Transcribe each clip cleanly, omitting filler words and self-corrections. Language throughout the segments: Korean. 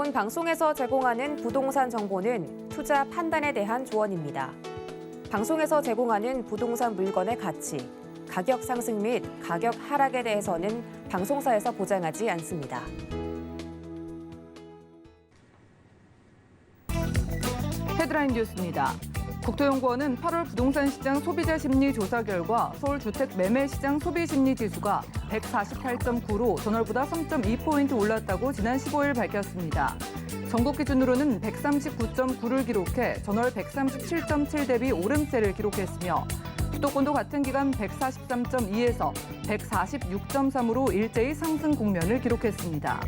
본 방송에서 제공하는 부동산 정보는 투자 판단에 대한 조언입니다. 방송에서 제공하는 부동산 물건의 가치, 가격 상승 및 가격 하락에 대해서는 방송사에서 보장하지 않습니다. 헤드라인 뉴스입니다. 국토연구원은 8월 부동산 시장 소비자 심리 조사 결과 서울 주택 매매 시장 소비 심리 지수가 148.9로 전월보다 3.2포인트 올랐다고 지난 15일 밝혔습니다. 전국 기준으로는 139.9를 기록해 전월 137.7 대비 오름세를 기록했으며 수도권도 같은 기간 143.2에서 146.3으로 일제히 상승 국면을 기록했습니다.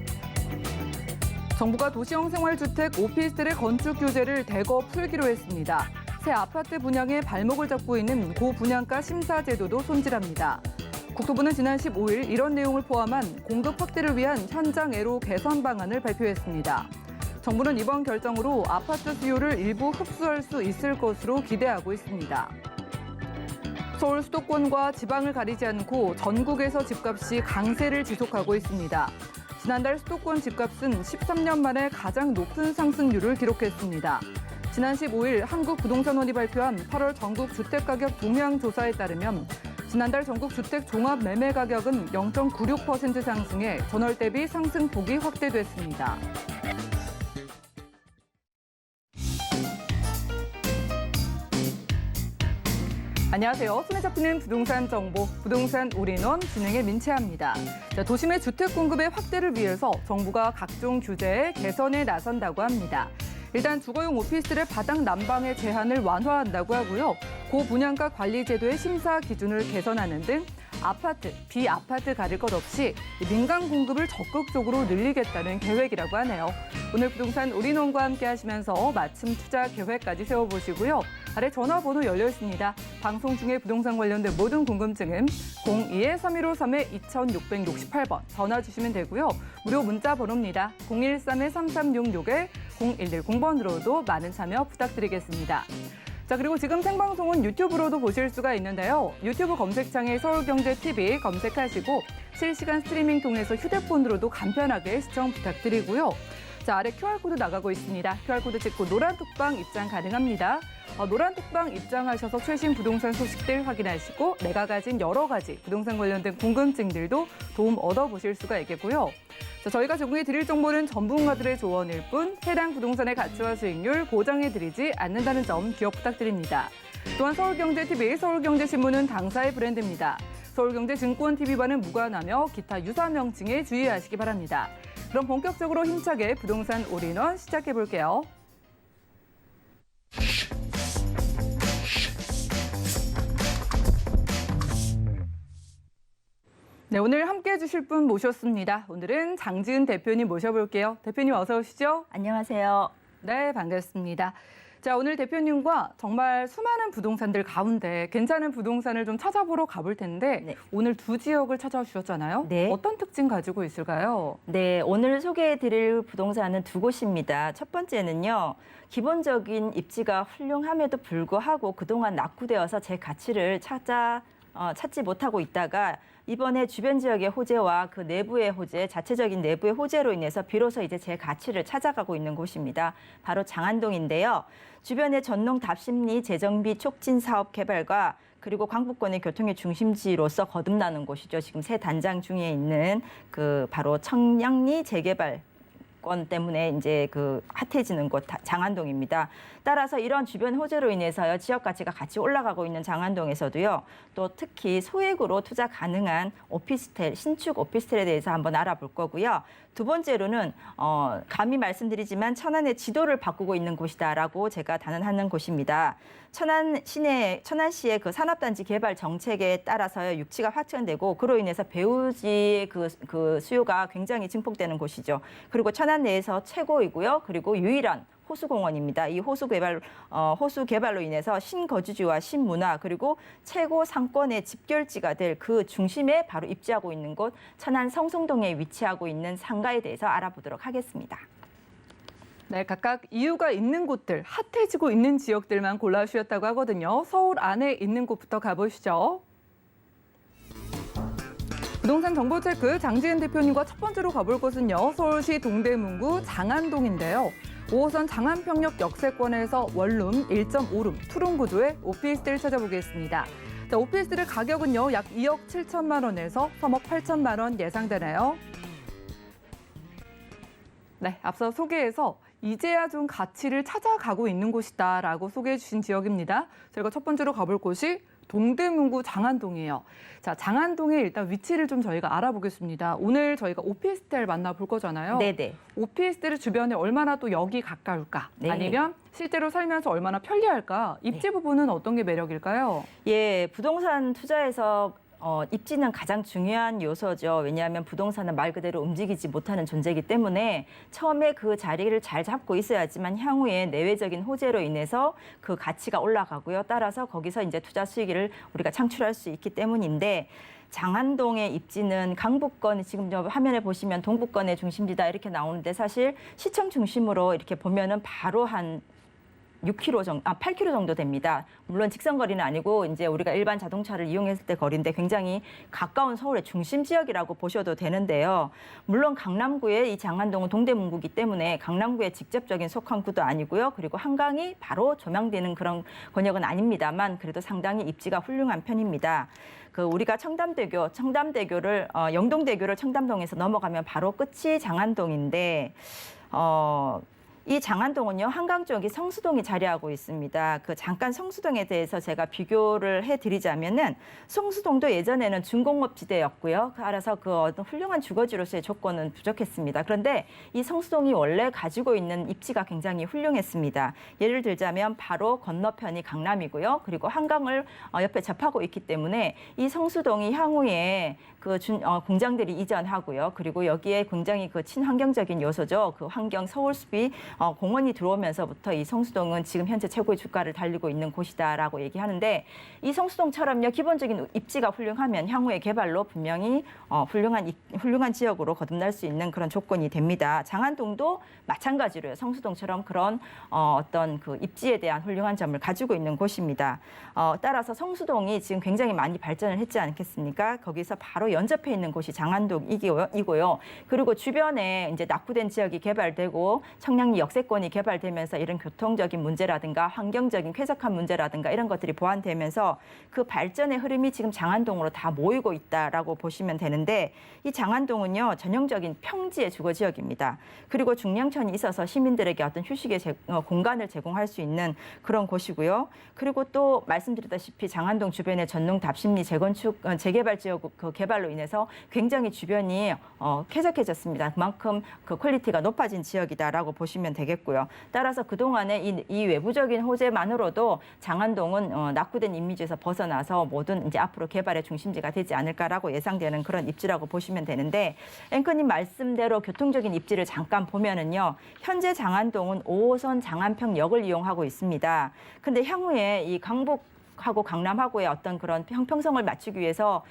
정부가 도시형 생활주택 오피스텔의 건축 규제를 대거 풀기로 했습니다. 새 아파트 분양에 발목을 잡고 있는 고분양가 심사 제도도 손질합니다. 국토부는 지난 15일 이런 내용을 포함한 공급 확대를 위한 현장 애로 개선 방안을 발표했습니다. 정부는 이번 결정으로 아파트 수요를 일부 흡수할 수 있을 것으로 기대하고 있습니다. 서울 수도권과 지방을 가리지 않고 전국에서 집값이 강세를 지속하고 있습니다. 지난달 수도권 집값은 13년 만에 가장 높은 상승률을 기록했습니다. 지난 15일 한국부동산원이 발표한 8월 전국 주택가격 동향조사에 따르면 지난달 전국 주택 종합 매매 가격은 0.96% 상승해 전월 대비 상승폭이 확대됐습니다. 안녕하세요. 손에 잡히는 부동산 정보, 부동산 올인원 진행의 민채아입니다. 도심의 주택 공급의 확대를 위해서 정부가 각종 규제에 개선에 나선다고 합니다. 일단 주거용 오피스텔의 바닥 난방의 제한을 완화한다고 하고요. 고분양가 관리 제도의 심사 기준을 개선하는 등 아파트, 비아파트 가릴 것 없이 민간 공급을 적극적으로 늘리겠다는 계획이라고 하네요. 오늘 부동산 올인원과 함께 하시면서 맞춤 투자 계획까지 세워보시고요. 아래 전화번호 열려 있습니다. 방송 중에 부동산 관련된 모든 궁금증은 02-3153-2668번 전화 주시면 되고요. 무료 문자 번호입니다. 013-3366-0110번으로도 많은 참여 부탁드리겠습니다. 자, 그리고 지금 생방송은 유튜브로도 보실 수가 있는데요. 유튜브 검색창에 서울경제TV 검색하시고 실시간 스트리밍 통해서 휴대폰으로도 간편하게 시청 부탁드리고요. 자, 아래 QR코드 나가고 있습니다. QR코드 찍고 노란톡방 입장 가능합니다. 노란 톡방 입장하셔서 최신 부동산 소식들 확인하시고 내가 가진 여러 가지 부동산 관련된 궁금증들도 도움 얻어보실 수가 있겠고요. 자, 저희가 제공해 드릴 정보는 전문가들의 조언일 뿐 해당 부동산의 가치와 수익률 보장해드리지 않는다는 점 기억 부탁드립니다. 또한 서울경제TV, 서울경제신문은 당사의 브랜드입니다. 서울경제증권TV와는 무관하며 기타 유사 명칭에 주의하시기 바랍니다. 그럼 본격적으로 힘차게 부동산 올인원 시작해볼게요. 네, 오늘 함께해 주실 분 모셨습니다. 오늘은 장지은 대표님 모셔볼게요. 대표님 어서 오시죠. 안녕하세요. 네, 반갑습니다. 자, 오늘 대표님과 정말 수많은 부동산들 가운데 괜찮은 부동산을 좀 찾아보러 가볼 텐데 네. 오늘 두 지역을 찾아주셨잖아요. 네. 어떤 특징 가지고 있을까요? 네, 오늘 소개해드릴 부동산은 두 곳입니다. 첫 번째는요, 기본적인 입지가 훌륭함에도 불구하고 그동안 낙후되어서 제 가치를 찾지 못하고 있다가 이번에 주변 지역의 호재와 그 내부의 호재, 자체적인 내부의 호재로 인해서 비로소 이제 제 가치를 찾아가고 있는 곳입니다. 바로 장안동인데요. 주변의 전농 답심리 재정비 촉진 사업 개발과 그리고 광부권의 교통의 중심지로서 거듭나는 곳이죠. 지금 새 단장 중에 있는 그 바로 청량리 재개발 건 때문에 이제 그 핫해지는 곳 장안동입니다. 따라서 이런 주변 호재로 인해서요, 지역 가치가 같이 올라가고 있는 장안동에서도요, 또 특히 소액으로 투자 가능한 오피스텔, 신축 오피스텔에 대해서 한번 알아볼 거고요. 두 번째로는 감히 말씀드리지만 천안의 지도를 바꾸고 있는 곳이다라고 제가 단언하는 곳입니다. 천안시의 그 산업단지 개발 정책에 따라서요, 육지가 확장되고 그로 인해서 배우지의 그 수요가 굉장히 증폭되는 곳이죠. 그리고 천안 내에서 최고이고요. 그리고 유일한 호수공원입니다. 이 호수 개발로 인해서 신거주지와 신문화 그리고 최고 상권의 집결지가 될 그 중심에 바로 입지하고 있는 곳 천안 성송동에 위치하고 있는 상가에 대해서 알아보도록 하겠습니다. 네, 각각 이유가 있는 곳들, 핫해지고 있는 지역들만 골라주셨다고 하거든요. 서울 안에 있는 곳부터 가보시죠. 부동산 정보체크 장지은 대표님과 첫 번째로 가볼 곳은요. 서울시 동대문구 장안동인데요. 5호선 장안평역 역세권에서 원룸 1.5룸 투룸 구조의 오피스텔을 찾아보겠습니다. 자, 오피스텔의 가격은요. 약 2억 7천만 원에서 3억 8천만 원 예상되네요. 네, 앞서 소개해서 이제야 좀 가치를 찾아가고 있는 곳이다라고 소개해 주신 지역입니다. 저희가 첫 번째로 가볼 곳이 동대문구 장안동이에요. 자, 장안동의 일단 위치를 좀 저희가 알아보겠습니다. 오늘 저희가 오피스텔 만나볼 거잖아요. 네네. 오피스텔 주변에 얼마나 또 역이 가까울까? 네. 아니면 실제로 살면서 얼마나 편리할까? 입지 부분은 어떤 게 매력일까요? 예, 부동산 투자에서 입지는 가장 중요한 요소죠. 왜냐하면 부동산은 말 그대로 움직이지 못하는 존재이기 때문에 처음에 그 자리를 잘 잡고 있어야지만 향후에 내외적인 호재로 인해서 그 가치가 올라가고요. 따라서 거기서 이제 투자 수익을 우리가 창출할 수 있기 때문인데 장안동의 입지는 강북권, 지금 저 화면에 보시면 동북권의 중심지다 이렇게 나오는데 사실 시청 중심으로 이렇게 보면은 바로 한 6km 정도, 8km 정도 됩니다. 물론 직선거리는 아니고 이제 우리가 일반 자동차를 이용했을 때 거리인데 굉장히 가까운 서울의 중심 지역이라고 보셔도 되는데요. 물론 강남구의 이 장안동은 동대문구이기 때문에 강남구의 직접적인 속한 구도 아니고요. 그리고 한강이 바로 조망되는 그런 권역은 아닙니다만 그래도 상당히 입지가 훌륭한 편입니다. 그 우리가 청담대교를 영동대교를 청담동에서 넘어가면 바로 끝이 장안동인데 이 장안동은요, 한강 쪽이 성수동이 자리하고 있습니다. 그 잠깐 성수동에 대해서 제가 비교를 해드리자면은 성수동도 예전에는 준공업지대였고요. 알아서 그 어떤 훌륭한 주거지로서의 조건은 부족했습니다. 그런데 이 성수동이 원래 가지고 있는 입지가 굉장히 훌륭했습니다. 예를 들자면 바로 건너편이 강남이고요. 그리고 한강을 옆에 접하고 있기 때문에 이 성수동이 향후에 그 공장들이 이전하고요. 그리고 여기에 굉장히 그 친환경적인 요소죠. 그 환경 서울숲이 공원이 들어오면서부터 이 성수동은 지금 현재 최고의 주가를 달리고 있는 곳이다라고 얘기하는데 이 성수동처럼요 기본적인 입지가 훌륭하면 향후의 개발로 분명히 훌륭한 지역으로 거듭날 수 있는 그런 조건이 됩니다. 장안동도 마찬가지로요 성수동처럼 그런 어떤 그 입지에 대한 훌륭한 점을 가지고 있는 곳입니다. 따라서 성수동이 지금 굉장히 많이 발전을 했지 않겠습니까? 거기서 바로 연접해 있는 곳이 장안동이고요. 그리고 주변에 이제 낙후된 지역이 개발되고 청량리 역세권이 개발되면서 이런 교통적인 문제라든가 환경적인 쾌적한 문제라든가 이런 것들이 보완되면서 그 발전의 흐름이 지금 장안동으로 다 모이고 있다라고 보시면 되는데 이 장안동은요 전형적인 평지의 주거 지역입니다. 그리고 중량천이 있어서 시민들에게 어떤 휴식의 공간을 제공할 수 있는 그런 곳이고요. 그리고 또 말씀드렸다시피 장안동 주변의 전농 답심리 재개발 지역 그 개발로 인해서 굉장히 주변이 쾌적해졌습니다. 그만큼 그 퀄리티가 높아진 지역이다라고 보시면 되겠고요. 따라서 그동안의 이 외부적인 호재만으로도 장안동은 낙후된 이미지에서 벗어나서 모든 이제 앞으로 개발의 중심지가 되지 않을까라고 예상되는 그런 입지라고 보시면 되는데 앵커님 말씀대로 교통적인 입지를 잠깐 보면은요. 현재 장안동은 5호선 장안평역을 이용하고 있습니다. 근데 향후에 이 하고 강남하고의 어떤 그런 형평성을 맞추기 위해서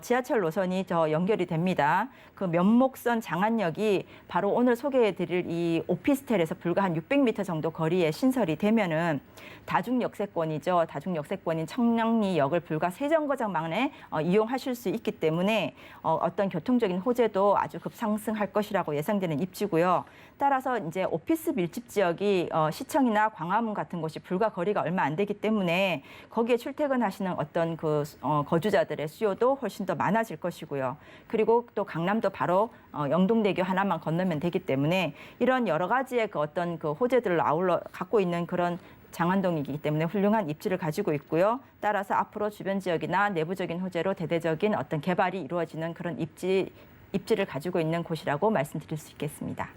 지하철 노선이 연결이 됩니다. 그 면목선 장안역이 바로 오늘 소개해드릴 이 오피스텔에서 불과 한 600m 정도 거리에 신설이 되면은 다중역세권이죠. 다중역세권인 청량리역을 불과 3정거장 만에 이용하실 수 있기 때문에 어떤 교통적인 호재도 아주 급상승할 것이라고 예상되는 입지고요. 따라서 이제 오피스 밀집 지역이 시청이나 광화문 같은 곳이 불과 거리가 얼마 안 되기 때문에 거기에 출퇴근하시는 어떤 그 거주자들의 수요도 훨씬 더 많아질 것이고요. 그리고 또 강남도 바로 영동대교 하나만 건너면 되기 때문에 이런 여러 가지의 그 어떤 그 호재들을 아울러 갖고 있는 그런 장안동이기 때문에 훌륭한 입지를 가지고 있고요. 따라서 앞으로 주변 지역이나 내부적인 호재로 대대적인 어떤 개발이 이루어지는 그런 입지를 가지고 있는 곳이라고 말씀드릴 수 있겠습니다.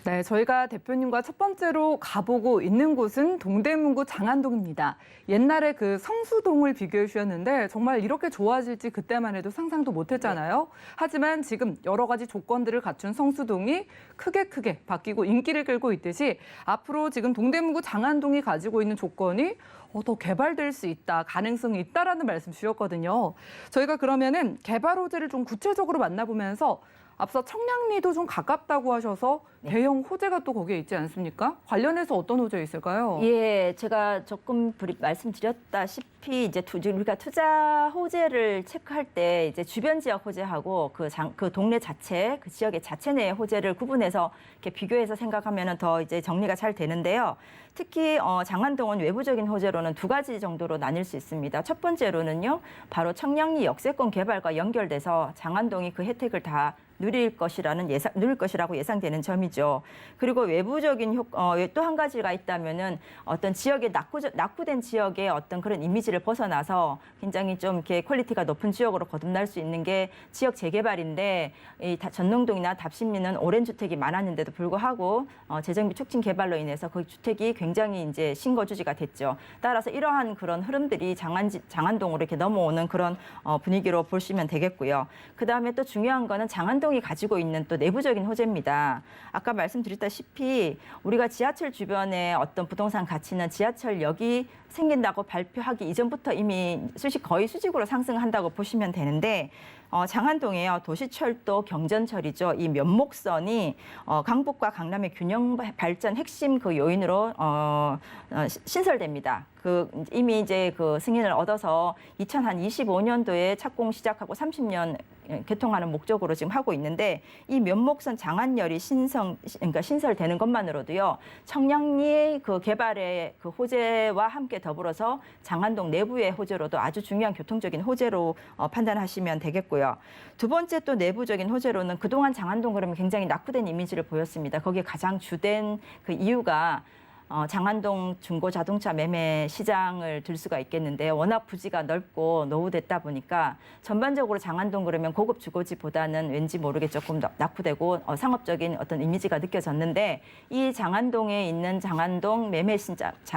네, 저희가 대표님과 첫 번째로 가보고 있는 곳은 동대문구 장안동입니다. 옛날에 그 성수동을 비교해 주셨는데 정말 이렇게 좋아질지 그때만 해도 상상도 못했잖아요. 하지만 지금 여러 가지 조건들을 갖춘 성수동이 크게 바뀌고 인기를 끌고 있듯이 앞으로 지금 동대문구 장안동이 가지고 있는 조건이 더 개발될 수 있다, 가능성이 있다라는 말씀 주셨거든요. 저희가 그러면은 개발 호재를 좀 구체적으로 만나보면서 앞서 청량리도 좀 가깝다고 하셔서 네. 대형 호재가 또 거기에 있지 않습니까? 관련해서 어떤 호재 있을까요? 예, 제가 조금 말씀드렸다시피 이제 우리가 투자 호재를 체크할 때 이제 주변 지역 호재하고 그 동네 자체, 그 지역의 자체 내의 호재를 구분해서 이렇게 비교해서 생각하면은 더 이제 정리가 잘 되는데요. 특히 장안동은 외부적인 호재로는 두 가지 정도로 나뉠 수 있습니다. 첫 번째로는요, 바로 청량리 역세권 개발과 연결돼서 장안동이 그 혜택을 다 누릴 것이라고 예상되는 점이죠. 그리고 외부적인 또 한 가지가 있다면은 어떤 지역의 낙후된 지역의 어떤 그런 이미지를 벗어나서 굉장히 좀 이렇게 퀄리티가 높은 지역으로 거듭날 수 있는 게 지역 재개발인데, 이 전농동이나 답심리는 오랜 주택이 많았는데도 불구하고 재정비 촉진 개발로 인해서 그 주택이 굉장히 이제 신거주지가 됐죠. 따라서 이러한 그런 흐름들이 장안동으로 이렇게 넘어오는 그런 분위기로 보시면 되겠고요. 그 다음에 또 중요한 거는 장안동 이 가지고 있는 또 내부적인 호재입니다. 아까 말씀드렸다시피 우리가 지하철 주변에 어떤 부동산 가치는 지하철역이 생긴다고 발표하기 이전부터 이미 거의 수직으로 상승한다고 보시면 되는데, 장안동에요, 도시철도 경전철이죠. 이 면목선이 강북과 강남의 균형 발전 핵심 그 요인으로 신설됩니다. 이미 이제 그 승인을 얻어서 2025년도에 착공 시작하고 30년 개통하는 목적으로 지금 하고 있는데, 이 면목선 장안열이 그러니까 신설되는 것만으로도요, 청량리 그 개발의 그 호재와 함께 더불어서 장안동 내부의 호재로도 아주 중요한 교통적인 호재로 판단하시면 되겠고요. 두 번째 또 내부적인 호재로는 그동안 장안동 그러면 굉장히 낙후된 이미지를 보였습니다. 거기에 가장 주된 그 이유가 장안동 중고 자동차 매매 시장을 들 수가 있겠는데요. 워낙 부지가 넓고 노후됐다 보니까 전반적으로 장안동 그러면 고급 주거지보다는 왠지 모르게 조금 낙후되고 상업적인 어떤 이미지가 느껴졌는데, 이 장안동에 있는 장안동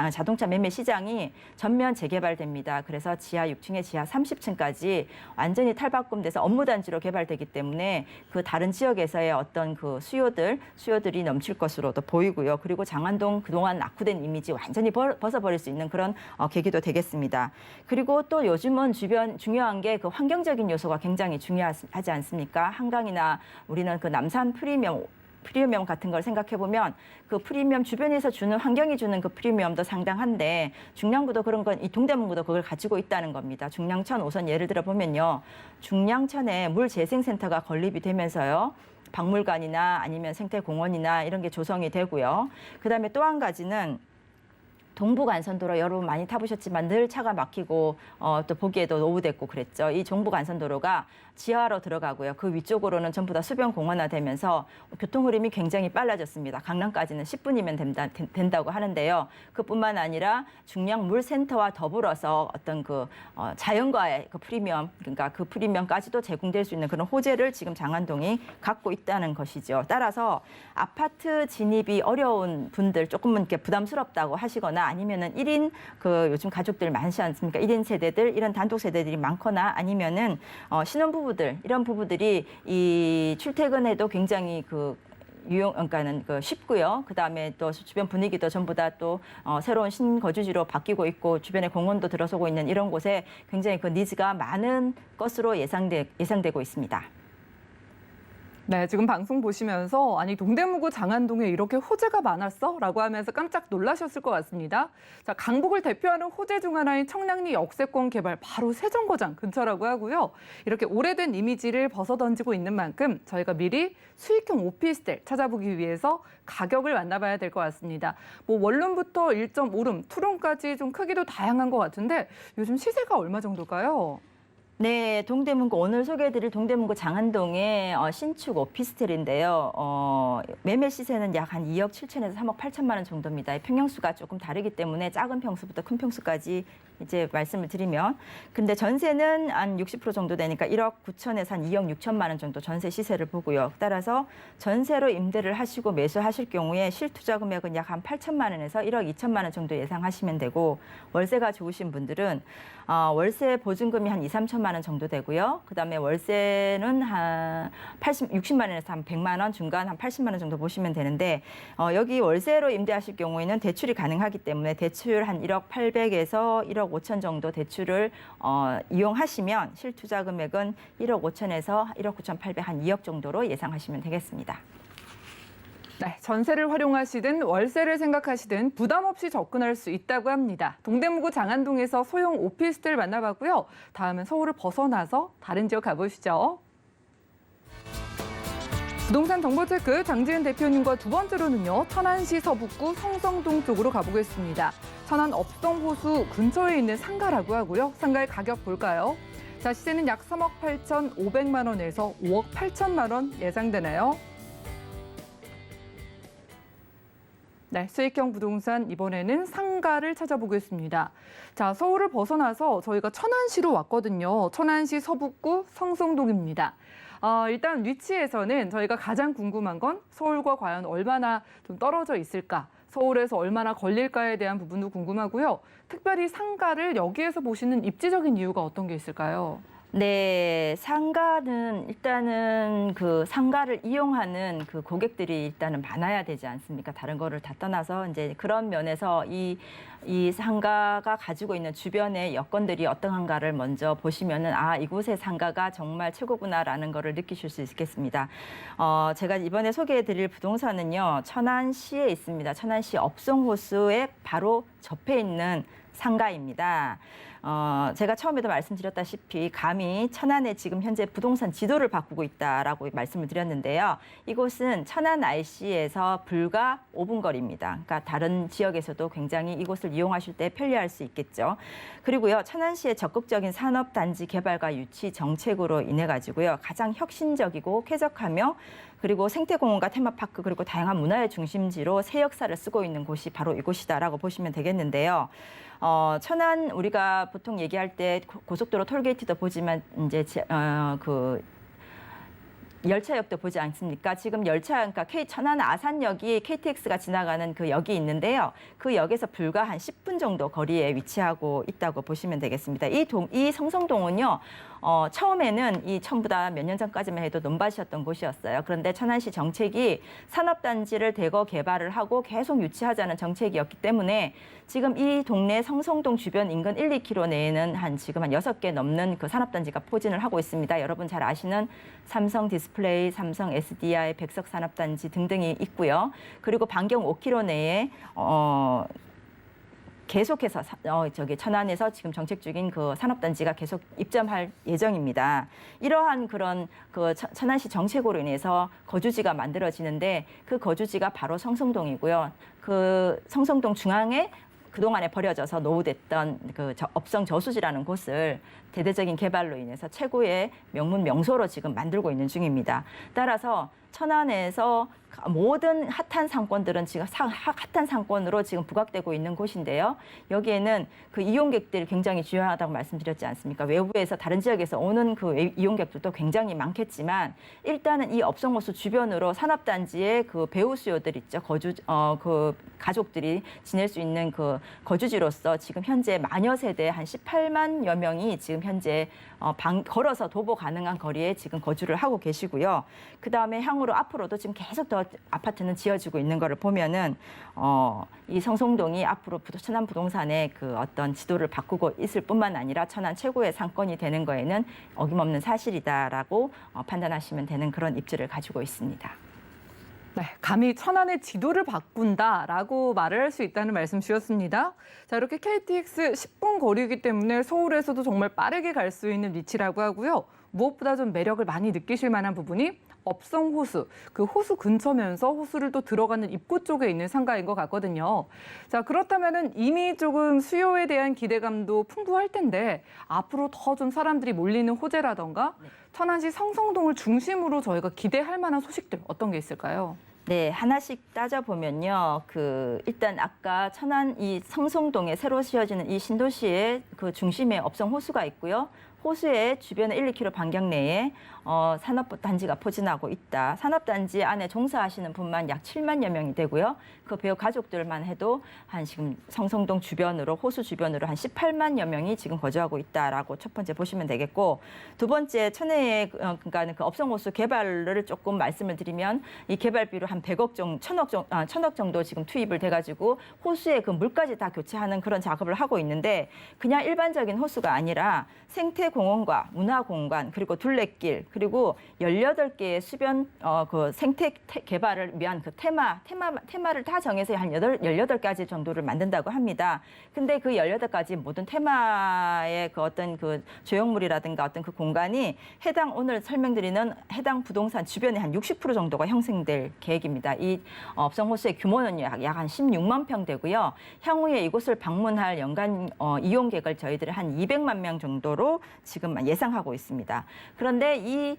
자동차 매매 시장이 전면 재개발됩니다. 그래서 지하 6층에 지하 30층까지 완전히 탈바꿈돼서 업무단지로 개발되기 때문에 그 다른 지역에서의 어떤 그 수요들이 넘칠 것으로도 보이고요. 그리고 장안동 그동안 낙후된 이미지 완전히 벗어버릴 수 있는 그런 계기도 되겠습니다. 그리고 또 요즘은 중요한 게 그 환경적인 요소가 굉장히 중요하지 않습니까? 한강이나 우리는 그 남산 프리미엄 같은 걸 생각해 보면 그 프리미엄 주변에서 주는 환경이 주는 그 프리미엄도 상당한데, 중량구도 그런 건 이 동대문구도 그걸 가지고 있다는 겁니다. 중량천 우선 예를 들어 보면요, 중량천에 물 재생센터가 건립이 되면서요, 박물관이나 아니면 생태공원이나 이런 게 조성이 되고요. 그다음에 또 한 가지는 동부간선도로 여러분 많이 타보셨지만 늘 차가 막히고 또 보기에도 노후됐고 그랬죠. 이 동부간선도로가 지하로 들어가고요. 그 위쪽으로는 전부 다 수변공원화 되면서 교통 흐름이 굉장히 빨라졌습니다. 강남까지는 10분이면 된다고 하는데요. 그뿐만 아니라 중량물센터와 더불어서 어떤 그 자연과의 그 프리미엄, 그러니까 그 프리미엄까지도 제공될 수 있는 그런 호재를 지금 장안동이 갖고 있다는 것이죠. 따라서 아파트 진입이 어려운 분들, 조금은 이렇게 부담스럽다고 하시거나 아니면은 1인 그 요즘 가족들 많지 않습니까? 1인 세대들, 이런 단독 세대들이 많거나 아니면은 신혼부부들, 이런 부부들이 이 출퇴근에도 굉장히 그러니까는 쉽고요. 그 다음에 또 주변 분위기도 전부 다 또 새로운 신거주지로 바뀌고 있고, 주변에 공원도 들어서고 있는 이런 곳에 굉장히 그 니즈가 많은 것으로 예상되고 있습니다. 네, 지금 방송 보시면서 아니 동대문구 장안동에 이렇게 호재가 많았어? 라고 하면서 깜짝 놀라셨을 것 같습니다. 자, 강북을 대표하는 호재 중 하나인 청량리 역세권 개발, 바로 세정거장 근처라고 하고요. 이렇게 오래된 이미지를 벗어던지고 있는 만큼 저희가 미리 수익형 오피스텔 찾아보기 위해서 가격을 만나봐야 될 것 같습니다. 뭐 원룸부터 1.5룸, 투룸까지 좀 크기도 다양한 것 같은데 요즘 시세가 얼마 정도일까요? 네, 동대문구 오늘 소개해드릴 동대문구 장안동의 신축 오피스텔인데요. 매매 시세는 약 한 2억 7천에서 3억 8천만 원 정도입니다. 평형수가 조금 다르기 때문에 작은 평수부터 큰 평수까지 이제 말씀을 드리면, 근데 전세는 한 60% 정도 되니까 1억 9천에서 한 2억 6천만 원 정도 전세 시세를 보고요. 따라서 전세로 임대를 하시고 매수하실 경우에 실투자 금액은 약 한 8천만 원에서 1억 2천만 원 정도 예상하시면 되고, 월세가 좋으신 분들은 월세 보증금이 한 2, 3천만 원 정도 되고요. 그다음에 월세는 한 60만 원에서 한 100만 원, 중간 한 80만 원 정도 보시면 되는데 여기 월세로 임대하실 경우에는 대출이 가능하기 때문에 대출 한 1억 800에서 1억 5천 정도 대출을 이용하시면 실투자 금액은 1억 5천에서 1억 9천 8백 한 2억 정도로 예상하시면 되겠습니다. 네, 전세를 활용하시든 월세를 생각하시든 부담 없이 접근할 수 있다고 합니다. 동대문구 장안동에서 소형 오피스텔 만나봤고요. 다음은 서울을 벗어나서 다른 지역 가보시죠. 부동산 정보체크 장지은 대표님과 두 번째로는요. 천안시 서북구 성성동 쪽으로 가보겠습니다. 천안 업성호수 근처에 있는 상가라고 하고요. 상가의 가격 볼까요? 자, 시세는 약 3억 8,500만 원에서 5억 8천만 원 예상되나요? 네, 수익형 부동산 이번에는 상가를 찾아보겠습니다. 자, 서울을 벗어나서 저희가 천안시로 왔거든요. 천안시 서북구 성성동입니다. 일단 위치에서는 저희가 가장 궁금한 건 서울과 과연 얼마나 좀 떨어져 있을까? 서울에서 얼마나 걸릴까에 대한 부분도 궁금하고요. 특별히 상가를 여기에서 보시는 입지적인 이유가 어떤 게 있을까요? 네, 상가는 일단은 그 상가를 이용하는 그 고객들이 일단은 많아야 되지 않습니까? 다른 거를 다 떠나서 이제 그런 면에서 이 상가가 가지고 있는 주변의 여건들이 어떠한가를 먼저 보시면은 이곳의 상가가 정말 최고구나라는 거를 느끼실 수 있겠습니다. 제가 이번에 소개해드릴 부동산은요, 천안시에 있습니다. 천안시 업성호수에 바로 접해 있는 상가입니다. 제가 처음에도 말씀드렸다시피 감히 천안에 지금 현재 부동산 지도를 바꾸고 있다라고 말씀을 드렸는데요. 이곳은 천안 IC에서 불과 5분 거리입니다. 그러니까 다른 지역에서도 굉장히 이곳을 이용하실 때 편리할 수 있겠죠. 그리고요, 천안시의 적극적인 산업단지 개발과 유치 정책으로 인해 가지고요, 가장 혁신적이고 쾌적하며 그리고 생태공원과 테마파크 그리고 다양한 문화의 중심지로 새 역사를 쓰고 있는 곳이 바로 이곳이다라고 보시면 되겠는데요. 천안 우리가 보통 얘기할 때 고속도로 톨게이트도 보지만 이제 그 열차역도 보지 않습니까? 지금 열차, 그러니까 천안 아산역이 KTX가 지나가는 그 역이 있는데요. 그 역에서 불과 한 10분 정도 거리에 위치하고 있다고 보시면 되겠습니다. 이 성성동은요, 처음에는 이 처음보다 몇 년 전까지만 해도 논밭이었던 곳이었어요. 그런데 천안시 정책이 산업단지를 대거 개발을 하고 계속 유치하자는 정책이었기 때문에 지금 이 동네 성성동 주변 인근 1, 2km 내에는 지금 한 6개 넘는 그 산업단지가 포진을 하고 있습니다. 여러분 잘 아시는 삼성 디스플레이, 삼성 SDI, 백석 산업단지 등등이 있고요. 그리고 반경 5km 내에 계속해서 천안에서 지금 정책 중인 그 산업단지가 계속 입점할 예정입니다. 이러한 그런 그 천안시 정책으로 인해서 거주지가 만들어지는데 그 거주지가 바로 성성동이고요. 그 성성동 중앙에 그동안에 버려져서 노후됐던 그 업성 저수지라는 곳을 대대적인 개발로 인해서 최고의 명문 명소로 지금 만들고 있는 중입니다. 따라서 천안에서 모든 핫한 상권들은 지금 핫한 상권으로 지금 부각되고 있는 곳인데요. 여기에는 그 이용객들이 굉장히 중요하다고 말씀드렸지 않습니까? 외부에서 다른 지역에서 오는 그 이용객들도 굉장히 많겠지만 일단은 이 업성호수 주변으로 산업단지의 그 배후 수요들 있죠. 그 가족들이 지낼 수 있는 그 거주지로서 지금 현재 마녀 세대 한 18만여 명이 지금 현재 걸어서 도보 가능한 거리에 지금 거주를 하고 계시고요. 그 다음에 향후로 앞으로도 지금 계속 더 아파트는 지어지고 있는 거를 보면은 이 성성동이 앞으로 천안 부동산의 그 어떤 지도를 바꾸고 있을 뿐만 아니라 천안 최고의 상권이 되는 거에는 어김없는 사실이다라고 판단하시면 되는 그런 입지를 가지고 있습니다. 네, 감히 천안의 지도를 바꾼다라고 말을 할 수 있다는 말씀 주셨습니다. 자, 이렇게 KTX 10분 거리이기 때문에 서울에서도 정말 빠르게 갈 수 있는 위치라고 하고요. 무엇보다 좀 매력을 많이 느끼실 만한 부분이 업성호수, 그 호수 근처면서 호수를 또 들어가는 입구 쪽에 있는 상가인 것 같거든요. 자, 그렇다면은 이미 조금 수요에 대한 기대감도 풍부할 텐데 앞으로 더 좀 사람들이 몰리는 호재라던가 천안시 성성동을 중심으로 저희가 기대할 만한 소식들 어떤 게 있을까요? 네, 하나씩 따져보면요. 일단 아까 천안 이 성성동에 새로 지어지는 이 신도시의 그 중심에 업성호수가 있고요. 호수의 주변에 1, 2km 반경 내에 산업단지가 포진하고 있다. 산업단지 안에 종사하시는 분만 약 7만여 명이 되고요. 그 배우 가족들만 해도 한 지금 성성동 주변으로 호수 주변으로 한 18만여 명이 지금 거주하고 있다라고 첫 번째 보시면 되겠고, 두 번째 천혜의 그러니까 그 업성호수 개발을 조금 말씀을 드리면 이 개발비로 한 100억 정도, 1000억 정도 지금 투입을 돼가지고 호수에 그 물까지 다 교체하는 그런 작업을 하고 있는데, 그냥 일반적인 호수가 아니라 생태공원과 문화공간 그리고 둘레길 그리고 18개의 수변 그 생태 개발을 위한 그 테마를 다 정해서 한 18가지 정도를 만든다고 합니다. 근데 그 18가지 모든 테마의 그 어떤 그 조형물이라든가 어떤 그 공간이 오늘 설명드리는 해당 부동산 주변에 한 60% 정도가 형성될 계획입니다. 이 업성호수의 규모는 약 한 16만 평 되고요. 향후에 이곳을 방문할 연간 이용객을 저희들이 한 200만 명 정도로 지금 예상하고 있습니다. 그런데 이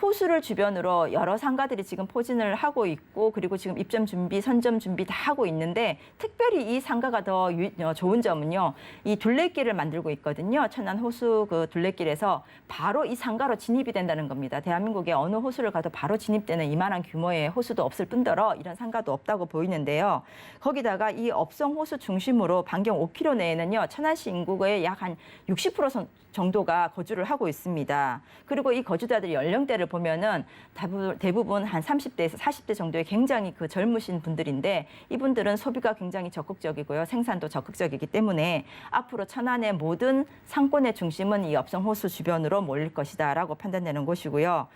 호수를 주변으로 여러 상가들이 지금 포진을 하고 있고, 그리고 지금 입점 준비, 선점 준비 다 하고 있는데, 특별히 이 상가가 더 좋은 점은요, 이 둘레길을 만들고 있거든요. 천안 호수 그 둘레길에서 바로 이 상가로 진입이 된다는 겁니다. 대한민국의 어느 호수를 가도 바로 진입되는 이만한 규모의 호수도 없을 뿐더러 이런 상가도 없다고 보이는데요. 거기다가 이 업성 호수 중심으로 반경 5km 내에는요, 천안시 인구의 약 한 60% 정도가 거주를 하고 있습니다. 그리고 이 거주자들의 연령대를 보면은 대부분 한 30대에서 40대 정도의 굉장히 그 젊으신 분들인데, 이분들은 소비가 굉장히 적극적이고요. 생산도 적극적이기 때문에 앞으로 천안의 모든 상권의 중심은 이 업성호수 주변으로 몰릴 것이다라고 판단되는 곳이고요.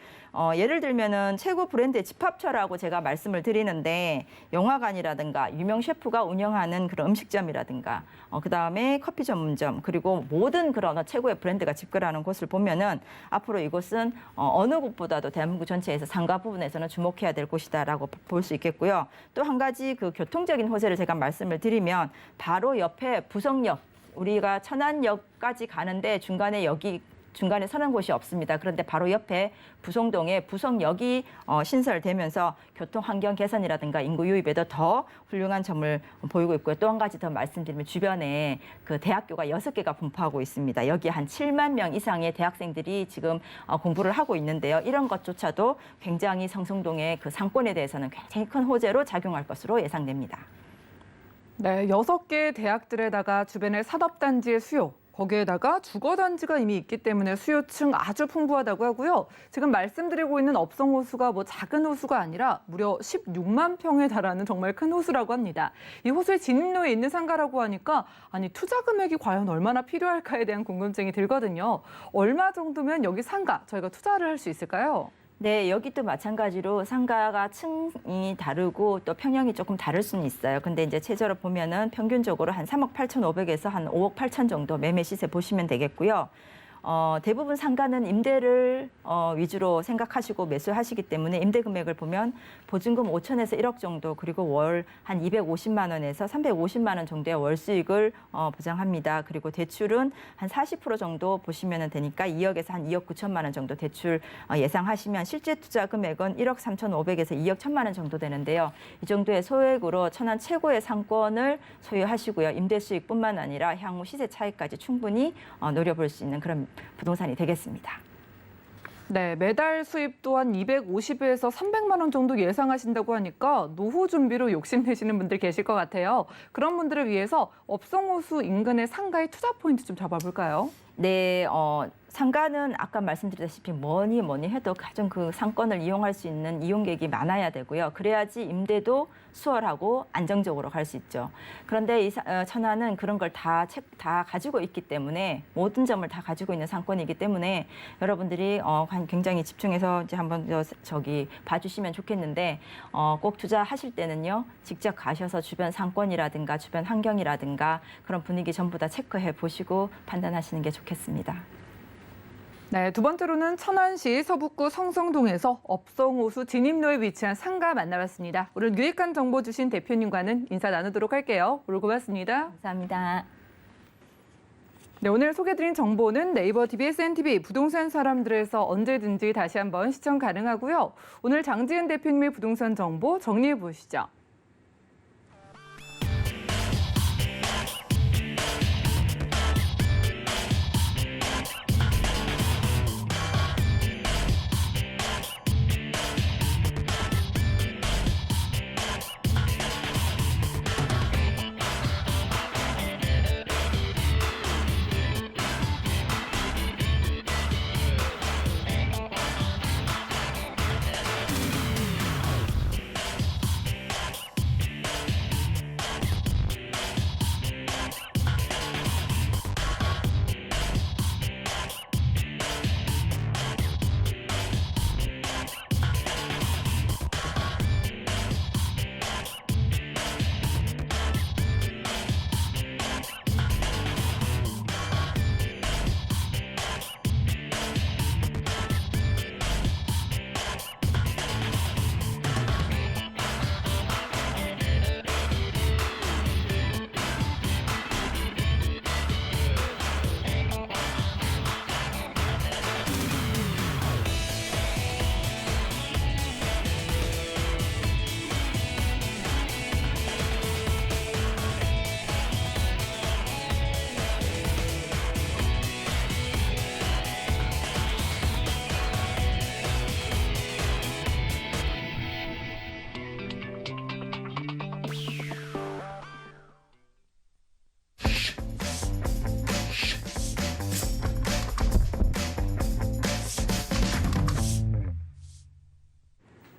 예를 들면은 최고 브랜드의 집합처라고 제가 말씀을 드리는데, 영화관이라든가 유명 셰프가 운영하는 그런 음식점이라든가 그다음에 커피 전문점, 그리고 모든 그런 최고의 브랜드가 집결하는 곳을 보면은 앞으로 이곳은 어느 곳보다도 대한민국 전체에서 상가 부분에서는 주목해야 될 곳이다라고 볼 수 있겠고요. 또 한 가지 그 교통적인 호재를 제가 말씀을 드리면, 바로 옆에 부성역, 우리가 천안역까지 가는데 중간에 서는 곳이 없습니다. 그런데 바로 옆에 부성동에 부성역이 신설되면서 교통 환경 개선이라든가 인구 유입에도 더 훌륭한 점을 보이고 있고요. 또 한 가지 더 말씀드리면, 주변에 그 대학교가 6개가 분포하고 있습니다. 여기 한 7만 명 이상의 대학생들이 지금 공부를 하고 있는데요. 이런 것조차도 굉장히 성성동의 그 상권에 대해서는 굉장히 큰 호재로 작용할 것으로 예상됩니다. 네, 6개 대학들에다가 주변의 산업단지의 수요, 거기에다가 주거단지가 이미 있기 때문에 수요층 아주 풍부하다고 하고요. 지금 말씀드리고 있는 업성호수가 뭐 작은 호수가 아니라 무려 16만 평에 달하는 정말 큰 호수라고 합니다. 이 호수의 진입로에 있는 상가라고 하니까, 아니 투자 금액이 과연 얼마나 필요할까에 대한 궁금증이 들거든요. 얼마 정도면 여기 상가 저희가 투자를 할 수 있을까요? 네, 여기도 마찬가지로 상가가 층이 다르고 또 평형이 조금 다를 수는 있어요. 근데 이제 최저로 보면은 평균적으로 한 3억 8,500에서 한 5억 8천 정도 매매 시세 보시면 되겠고요. 대부분 상가는 임대를 위주로 생각하시고 매수하시기 때문에 임대 금액을 보면 보증금 5천에서 1억 정도, 그리고 월 한 250만 원에서 350만 원 정도의 월 수익을 보장합니다. 그리고 대출은 한 40% 정도 보시면 되니까 2억에서 한 2억 9천만 원 정도 대출 예상하시면 실제 투자 금액은 1억 3,500에서 2억 1천만 원 정도 되는데요. 이 정도의 소액으로 천안 최고의 상권을 소유하시고요. 임대 수익뿐만 아니라 향후 시세 차익까지 충분히 노려볼 수 있는 그런 부동산이 되겠습니다. 네, 매달 수입 또한 250에서 300만 원 정도 예상하신다고 하니까 노후 준비로 욕심내시는 분들 계실 것 같아요. 그런 분들을 위해서 업성호수 인근의 상가의 투자 포인트 좀 잡아볼까요? 네, 상가는 아까 말씀드렸다시피 뭐니 해도 가장 그 상권을 이용할 수 있는 이용객이 많아야 되고요. 그래야지 임대도 수월하고 안정적으로 갈 수 있죠. 그런데 천안은 그런 걸 다 가지고 있기 때문에, 모든 점을 다 가지고 있는 상권이기 때문에 여러분들이 굉장히 집중해서 이제 한번 봐주시면 좋겠는데, 꼭 투자하실 때는요, 직접 가셔서 주변 상권이라든가 주변 환경이라든가 그런 분위기 전부 다 체크해 보시고 판단하시는 게 좋겠습니다. 네, 두 번째로는 천안시 서북구 성성동에서 업성호수 진입로에 위치한 상가 만나봤습니다. 오늘 유익한 정보 주신 대표님과는 인사 나누도록 할게요. 오늘 고맙습니다. 감사합니다. 네, 오늘 소개드린 정보는 네이버 TV, SNTV 부동산 사람들에서 언제든지 다시 한번 시청 가능하고요. 오늘 장지은 대표님의 부동산 정보 정리해 보시죠.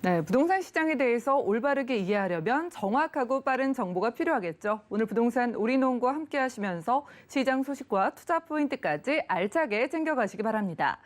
네, 부동산 시장에 대해서 올바르게 이해하려면 정확하고 빠른 정보가 필요하겠죠. 오늘 부동산 우리농과 함께 하시면서 시장 소식과 투자 포인트까지 알차게 챙겨가시기 바랍니다.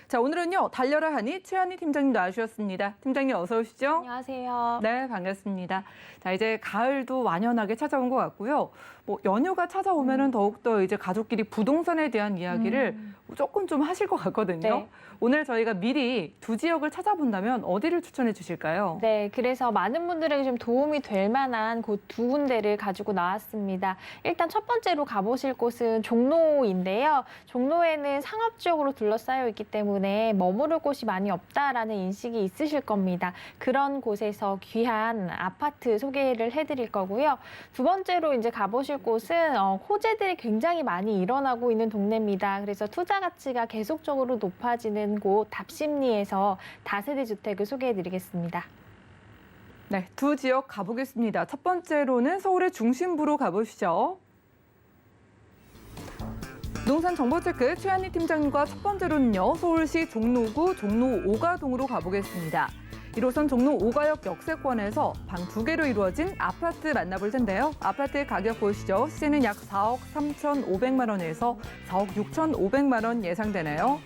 자, 오늘은요, 달려라 하니 최한희 팀장님 나와주셨습니다. 팀장님 어서 오시죠. 안녕하세요. 네, 반갑습니다. 자, 이제 가을도 완연하게 찾아온 것 같고요. 뭐 연휴가 찾아오면은 더욱더 이제 가족끼리 부동산에 대한 이야기를 조금 좀 하실 것 같거든요. 네. 오늘 저희가 미리 두 지역을 찾아본다면 어디를 추천해 주실까요? 네, 그래서 많은 분들에게 좀 도움이 될 만한 곳 두 군데를 가지고 나왔습니다. 일단 첫 번째로 가보실 곳은 종로인데요. 종로에는 상업 지역으로 둘러싸여 있기 때문에 머무를 곳이 많이 없다라는 인식이 있으실 겁니다. 그런 곳에서 귀한 아파트 소개를 해드릴 거고요. 두 번째로 이제 가보실 곳은 호재들이 굉장히 많이 일어나고 있는 동네입니다. 그래서 투자 가치가 계속적으로 높아지는 곳 답심리에서 다세대 주택을 소개해드리겠습니다. 네, 두 지역 가보겠습니다. 첫 번째로는 서울의 중심부로 가보시죠. 부동산 정보체크 최한희 팀장님과 첫 번째로는요, 서울시 종로구 종로 5가동으로 가보겠습니다. 1호선 종로 5가역 역세권에서 방 2개로 이루어진 아파트 만나볼 텐데요. 아파트 가격 보시죠. 시세는 약 4억 3,500만 원에서 4억 6,500만 원 예상되네요.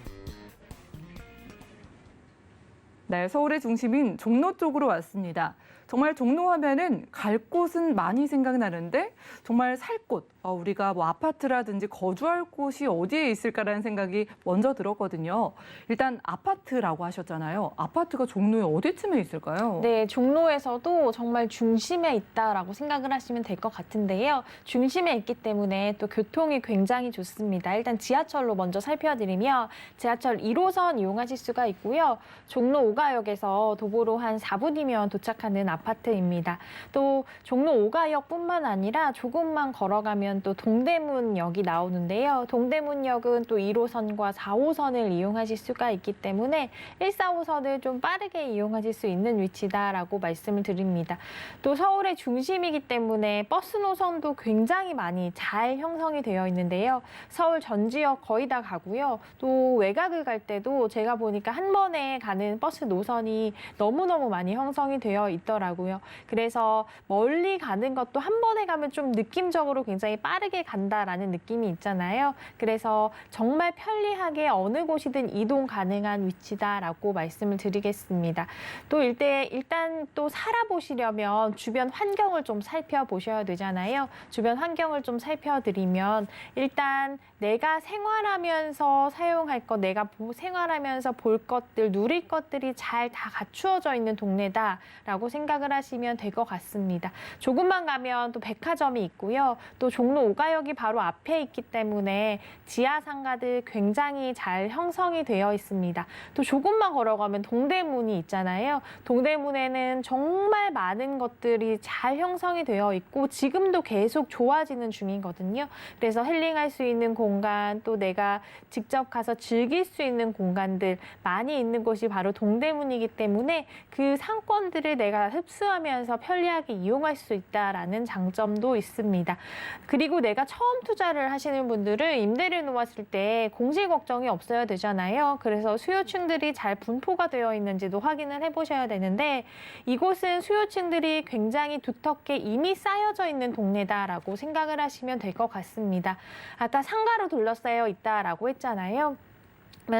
네, 서울의 중심인 종로 쪽으로 왔습니다. 정말 종로 하면은 갈 곳은 많이 생각나는데 정말 살 곳, 우리가 뭐 아파트라든지 거주할 곳이 어디에 있을까라는 생각이 먼저 들었거든요. 일단 아파트라고 하셨잖아요. 아파트가 종로에 어디쯤에 있을까요? 네, 종로에서도 정말 중심에 있다라고 생각을 하시면 될 것 같은데요. 중심에 있기 때문에 또 교통이 굉장히 좋습니다. 일단 지하철로 먼저 살펴드리면 지하철 1호선 이용하실 수가 있고요. 종로 5가역에서 도보로 한 4분이면 도착하는 아파트입니다. 또 종로 5가역뿐만 아니라 조금만 걸어가면 또 동대문역이 나오는데요. 동대문역은 또 1호선과 4호선을 이용하실 수가 있기 때문에 1, 4호선을 좀 빠르게 이용하실 수 있는 위치다라고 말씀을 드립니다. 또 서울의 중심이기 때문에 버스 노선도 굉장히 많이 잘 형성이 되어 있는데요. 서울 전 지역 거의 다 가고요. 또 외곽을 갈 때도 제가 보니까 한 번에 가는 버스 노선이 너무너무 많이 형성이 되어 있더라고요. 그래서 멀리 가는 것도 한 번에 가면 좀 느낌적으로 굉장히 빠르게 간다라는 느낌이 있잖아요. 그래서 정말 편리하게 어느 곳이든 이동 가능한 위치다라고 말씀을 드리겠습니다. 또 일단 또 살아보시려면 주변 환경을 좀 살펴보셔야 되잖아요. 주변 환경을 좀 살펴드리면 일단 내가 생활하면서 사용할 것, 내가 생활하면서 볼 것들, 누릴 것들이 잘 다 갖추어져 있는 동네다라고 생각을 하시면 될 것 같습니다. 조금만 가면 또 백화점이 있고요. 또 종로 5가역이 바로 앞에 있기 때문에 지하 상가들 굉장히 잘 형성이 되어 있습니다. 또 조금만 걸어가면 동대문이 있잖아요. 동대문에는 정말 많은 것들이 잘 형성이 되어 있고 지금도 계속 좋아지는 중이거든요. 그래서 힐링할 수 있는 공간, 또 내가 직접 가서 즐길 수 있는 공간들 많이 있는 곳이 바로 동대문이기 때문에 그 상권들을 내가 흡수하면서 편리하게 이용할 수 있다라는 장점도 있습니다. 그리고 내가 처음 투자를 하시는 분들은 임대를 놓았을 때 공실 걱정이 없어야 되잖아요. 그래서 수요층들이 잘 분포가 되어 있는지도 확인을 해보셔야 되는데 이곳은 수요층들이 굉장히 두텁게 이미 쌓여져 있는 동네다라고 생각을 하시면 될 것 같습니다. 아까 상가로 둘러싸여 있다라고 했잖아요.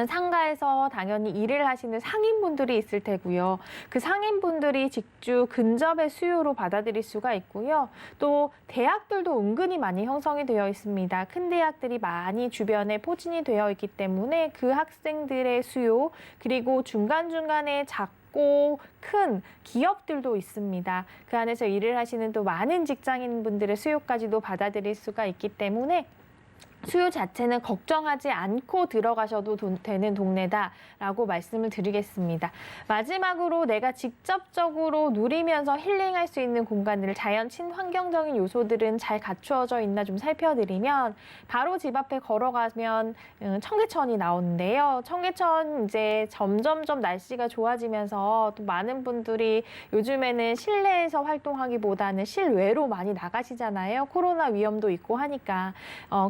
상가에서 당연히 일을 하시는 상인분들이 있을 테고요. 그 상인분들이 직주 근접의 수요로 받아들일 수가 있고요. 또 대학들도 은근히 많이 형성이 되어 있습니다. 큰 대학들이 많이 주변에 포진이 되어 있기 때문에 그 학생들의 수요, 그리고 중간중간에 작고 큰 기업들도 있습니다. 그 안에서 일을 하시는 또 많은 직장인분들의 수요까지도 받아들일 수가 있기 때문에 수요 자체는 걱정하지 않고 들어가셔도 되는 동네다라고 말씀을 드리겠습니다. 마지막으로 내가 직접적으로 누리면서 힐링할 수 있는 공간들, 자연 친환경적인 요소들은 잘 갖추어져 있나 좀 살펴드리면 바로 집 앞에 걸어가면 청계천이 나오는데요. 청계천 이제 점점점 날씨가 좋아지면서 또 많은 분들이 요즘에는 실내에서 활동하기보다는 실외로 많이 나가시잖아요. 코로나 위험도 있고 하니까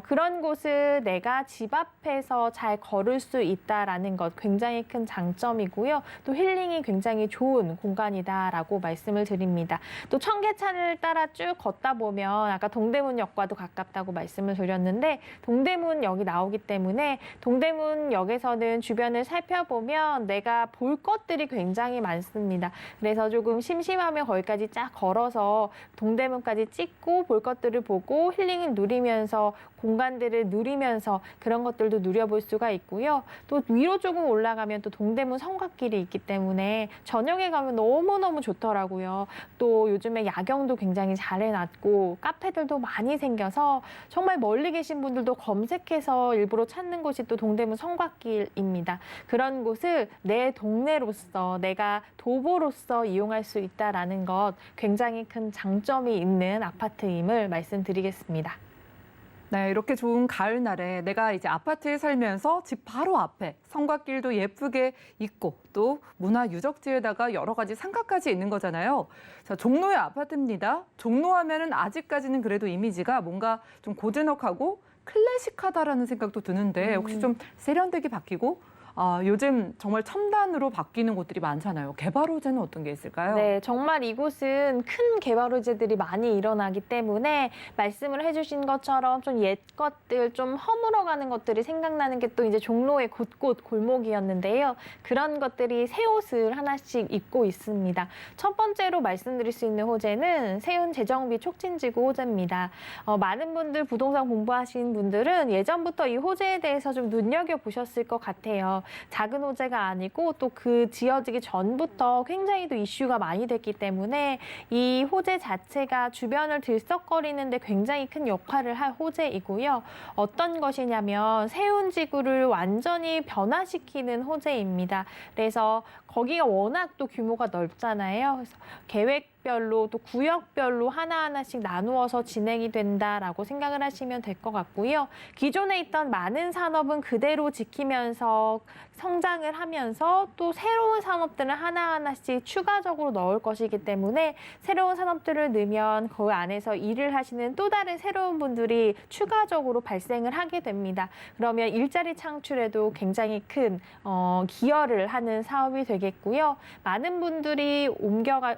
그런 곳을 내가 집 앞에서 잘 걸을 수 있다라는 것 굉장히 큰 장점이고요. 또 힐링이 굉장히 좋은 공간이다라고 말씀을 드립니다. 또 청계천을 따라 쭉 걷다 보면 아까 동대문역과도 가깝다고 말씀을 드렸는데 동대문역이 나오기 때문에 동대문역에서는 주변을 살펴보면 내가 볼 것들이 굉장히 많습니다. 그래서 조금 심심하면 거기까지 쫙 걸어서 동대문까지 찍고 볼 것들을 보고 힐링을 누리면서 공간들을 누리면서 그런 것들도 누려볼 수가 있고요. 또 위로 조금 올라가면 또 동대문 성곽길이 있기 때문에 저녁에 가면 너무너무 좋더라고요. 또 요즘에 야경도 굉장히 잘 해놨고 카페들도 많이 생겨서 정말 멀리 계신 분들도 검색해서 일부러 찾는 곳이 또 동대문 성곽길입니다. 그런 곳을 내 동네로서 내가 도보로서 이용할 수 있다라는 것 굉장히 큰 장점이 있는 아파트임을 말씀드리겠습니다. 네, 이렇게 좋은 가을날에 내가 이제 아파트에 살면서 집 바로 앞에 성곽길도 예쁘게 있고 또 문화유적지에다가 여러 가지 상가까지 있는 거잖아요. 자, 종로의 아파트입니다. 종로하면은 아직까지는 그래도 이미지가 뭔가 좀 고즈넉하고 클래식하다라는 생각도 드는데 혹시 좀 세련되게 바뀌고 요즘 정말 첨단으로 바뀌는 곳들이 많잖아요. 개발 호재는 어떤 게 있을까요? 네, 정말 이곳은 큰 개발 호재들이 많이 일어나기 때문에 말씀을 해주신 것처럼 좀 옛 것들, 좀 허물어가는 것들이 생각나는 게 또 이제 종로의 곳곳 골목이었는데요. 그런 것들이 새 옷을 하나씩 입고 있습니다. 첫 번째로 말씀드릴 수 있는 호재는 세운 재정비 촉진지구 호재입니다. 많은 분들 부동산 공부하신 분들은 예전부터 이 호재에 대해서 좀 눈여겨보셨을 것 같아요. 작은 호재가 아니고 또 그 지어지기 전부터 굉장히 또 이슈가 많이 됐기 때문에 이 호재 자체가 주변을 들썩거리는데 굉장히 큰 역할을 할 호재이고요. 어떤 것이냐면 세운 지구를 완전히 변화시키는 호재입니다. 그래서 거기가 워낙 또 규모가 넓잖아요. 그래서 계획별로 또 구역별로 하나하나씩 나누어서 진행이 된다라고 생각을 하시면 될 것 같고요. 기존에 있던 많은 산업은 그대로 지키면서 성장을 하면서 또 새로운 산업들을 하나하나씩 추가적으로 넣을 것이기 때문에 새로운 산업들을 넣으면 그 안에서 일을 하시는 또 다른 새로운 분들이 추가적으로 발생을 하게 됩니다. 그러면 일자리 창출에도 굉장히 큰 기여를 하는 사업이 되겠고요. 많은 분들이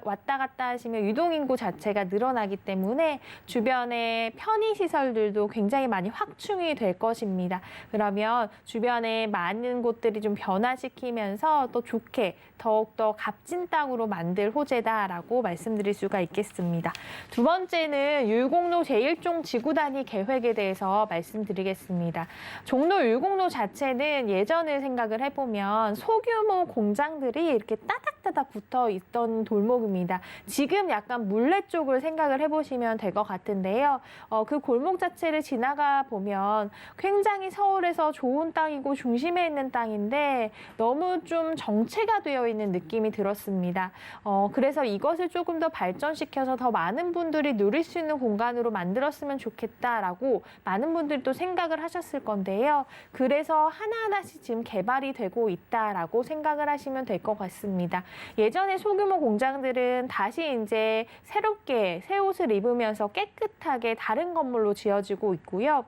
왔다 갔다 하시면 유동인구 자체가 늘어나기 때문에 주변에 편의시설들도 굉장히 많이 확충이 될 것입니다. 그러면 주변에 많은 곳들이 좀 변화시키면서 또 좋게 더욱더 값진 땅으로 만들 호재다라고 말씀드릴 수가 있겠습니다. 두 번째는 율곡로 제1종 지구단위 계획에 대해서 말씀드리겠습니다. 종로 율곡로 자체는 예전을 생각을 해보면 소규모 공장들이 이렇게 따닥따닥 붙어 있던 골목입니다. 지금 약간 물레 쪽을 생각을 해보시면 될 것 같은데요. 그 골목 자체를 지나가 보면 굉장히 서울에서 좋은 땅이고 중심에 있는 땅인데 너무 좀 정체가 되어 있는 느낌이 들었습니다. 그래서 이것을 조금 더 발전시켜서 더 많은 분들이 누릴 수 있는 공간으로 만들었으면 좋겠다라고 많은 분들이 또 생각을 하셨을 건데요. 그래서 하나하나씩 지금 개발이 되고 있다라고 생각을 하시면 될 것 같습니다. 예전에 소규모 공장들은 다시 이제 새롭게 새 옷을 입으면서 깨끗하게 다른 건물로 지어지고 있고요.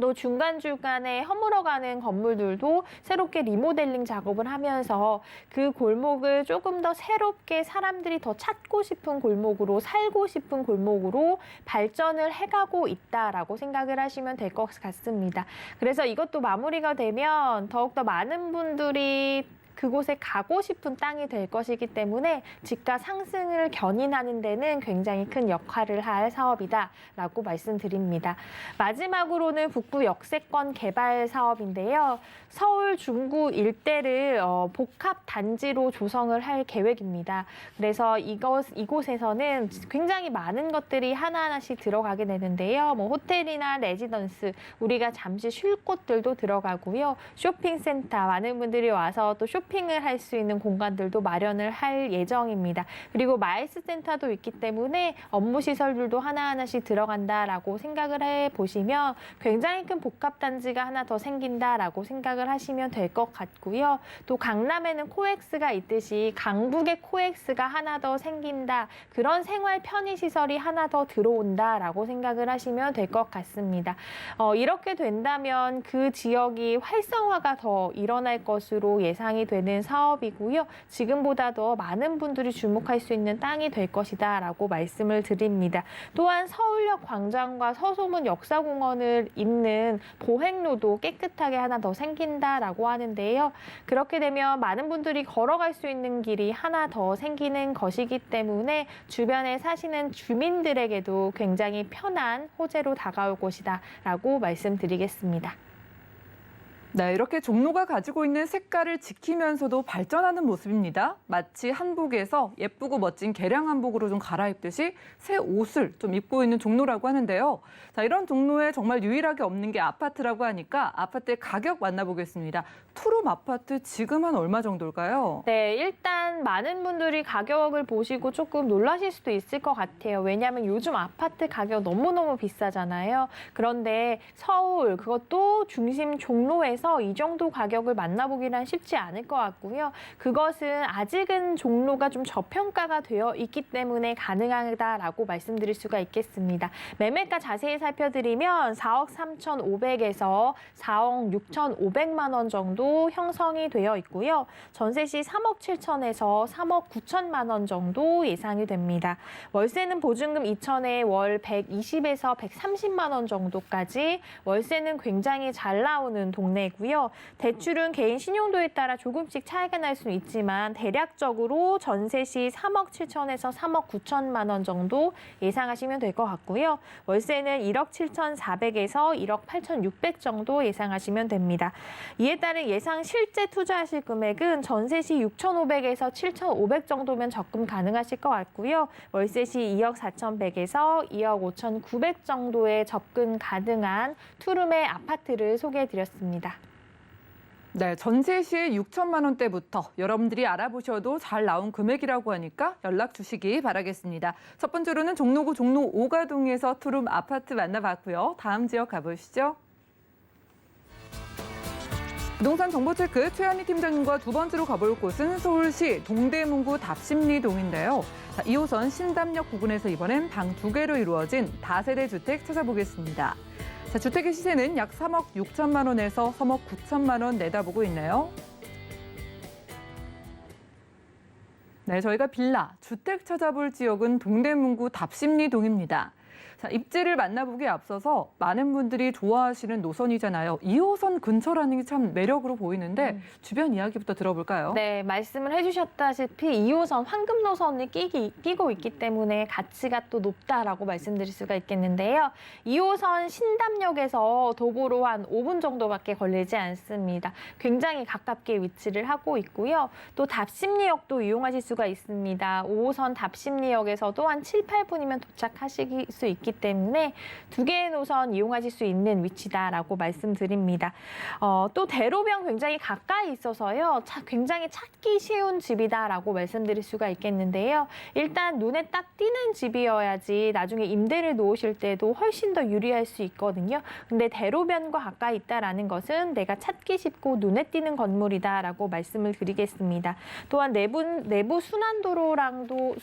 또 중간중간에 허물어가는 건물들도 새롭게 리모델링 작업을 하면서 그 골목을 조금 더 새롭게 사람들이 더 찾고 싶은 골목으로 살고 싶은 골목으로 발전을 해가고 있다라고 생각을 하시면 될 것 같습니다. 그래서 이것도 마무리가 되면 더욱더 많은 분들이 그곳에 가고 싶은 땅이 될 것이기 때문에 집가 상승을 견인하는 데는 굉장히 큰 역할을 할 사업이다라고 말씀드립니다. 마지막으로는 북부 역세권 개발 사업인데요. 서울 중구 일대를 복합 단지로 조성을 할 계획입니다. 그래서 이곳에서는 굉장히 많은 것들이 하나하나씩 들어가게 되는데요. 뭐 호텔이나 레지던스, 우리가 잠시 쉴 곳들도 들어가고요. 쇼핑센터, 많은 분들이 와서 또 쇼핑을 할 수 있는 공간들도 마련을 할 예정입니다. 그리고 마일스 센터도 있기 때문에 업무 시설들도 하나하나씩 들어간다라고 생각을 해보시면 굉장히 큰 복합단지가 하나 더 생긴다라고 생각을 하시면 될 것 같고요. 또 강남에는 코엑스가 있듯이 강북에 코엑스가 하나 더 생긴다. 그런 생활 편의시설이 하나 더 들어온다라고 생각을 하시면 될 것 같습니다. 이렇게 된다면 그 지역이 활성화가 더 일어날 것으로 예상이 되는 사업이고요. 지금보다 더 많은 분들이 주목할 수 있는 땅이 될 것이다라고 말씀을 드립니다. 또한 서울역 광장과 서소문 역사공원을 잇는 보행로도 깨끗하게 하나 더 생긴다라고 하는데요. 그렇게 되면 많은 분들이 걸어갈 수 있는 길이 하나 더 생기는 것이기 때문에 주변에 사시는 주민들에게도 굉장히 편한 호재로 다가올 것이다라고 말씀드리겠습니다. 네, 이렇게 종로가 가지고 있는 색깔을 지키면서도 발전하는 모습입니다. 마치 한복에서 예쁘고 멋진 개량 한복으로 좀 갈아입듯이 새 옷을 좀 입고 있는 종로라고 하는데요. 자, 이런 종로에 정말 유일하게 없는 게 아파트라고 하니까 아파트의 가격 만나보겠습니다. 투룸 아파트 지금 한 얼마 정도일까요? 네, 일단 많은 분들이 가격을 보시고 조금 놀라실 수도 있을 것 같아요. 왜냐하면 요즘 아파트 가격 너무너무 비싸잖아요. 그런데 서울, 그것도 중심 종로에서 이 정도 가격을 만나보기는 쉽지 않을 것 같고요. 그것은 아직은 종로가 좀 저평가가 되어 있기 때문에 가능하다라고 말씀드릴 수가 있겠습니다. 매매가 자세히 살펴드리면 4억 3,500에서 4억 6,500만 원 정도 형성이 되어 있고요. 전세 시 3억 7천에서 3억 9천만 원 정도 예상이 됩니다. 월세는 보증금 2천에 월 120에서 130만 원 정도까지 월세는 굉장히 잘 나오는 동네고요. 대출은 개인 신용도에 따라 조금씩 차이가 날 수는 있지만 대략적으로 전세 시 3억 7천에서 3억 9천만 원 정도 예상하시면 될 것 같고요. 월세는 1억 7,400에서 1억 8,600 정도 예상하시면 됩니다. 이에 따른 예상 실제 투자하실 금액은 전세 시 6,500에서 7,500 정도면 접근 가능하실 것 같고요. 월세 시 2억 4,100에서 2억 5,900 정도의 접근 가능한 투룸의 아파트를 소개해드렸습니다. 네, 전세 시에 6천만 원대부터 여러분들이 알아보셔도 잘 나온 금액이라고 하니까 연락 주시기 바라겠습니다. 첫 번째로는 종로구 종로 오가동에서 투룸 아파트 만나봤고요. 다음 지역 가보시죠. 부동산 정보체크 최한희 팀장님과 두 번째로 가볼 곳은 서울시 동대문구 답심리동인데요. 2호선 신담역 부근에서 이번엔 방 2개로 이루어진 다세대 주택 찾아보겠습니다. 자, 주택의 시세는 약 3억 6천만 원에서 3억 9천만 원 내다보고 있네요. 네, 저희가 빌라, 주택 찾아볼 지역은 동대문구 답심리동입니다. 자, 입지를 만나보기에 앞서서 많은 분들이 좋아하시는 노선이잖아요. 2호선 근처라는 게 참 매력으로 보이는데 주변 이야기부터 들어볼까요? 네, 말씀을 해주셨다시피 2호선 황금 노선을 끼고 있기 때문에 가치가 또 높다라고 말씀드릴 수가 있겠는데요. 2호선 신담역에서 도보로 한 5분 정도밖에 걸리지 않습니다. 굉장히 가깝게 위치를 하고 있고요. 또 답심리역도 이용하실 수가 있습니다. 5호선 답심리역에서도 한 7, 8분이면 도착하실 수 있기 때문에 두 개의 노선 이용하실 수 있는 위치다라고 말씀드립니다. 또 대로변 굉장히 가까이 있어서요. 굉장히 찾기 쉬운 집이다라고 말씀드릴 수가 있겠는데요. 일단 눈에 딱 띄는 집이어야지 나중에 임대를 놓으실 때도 훨씬 더 유리할 수 있거든요. 근데 대로변과 가까이 있다라는 것은 내가 찾기 쉽고 눈에 띄는 건물이다라고 말씀을 드리겠습니다. 또한 내부 순환도로와도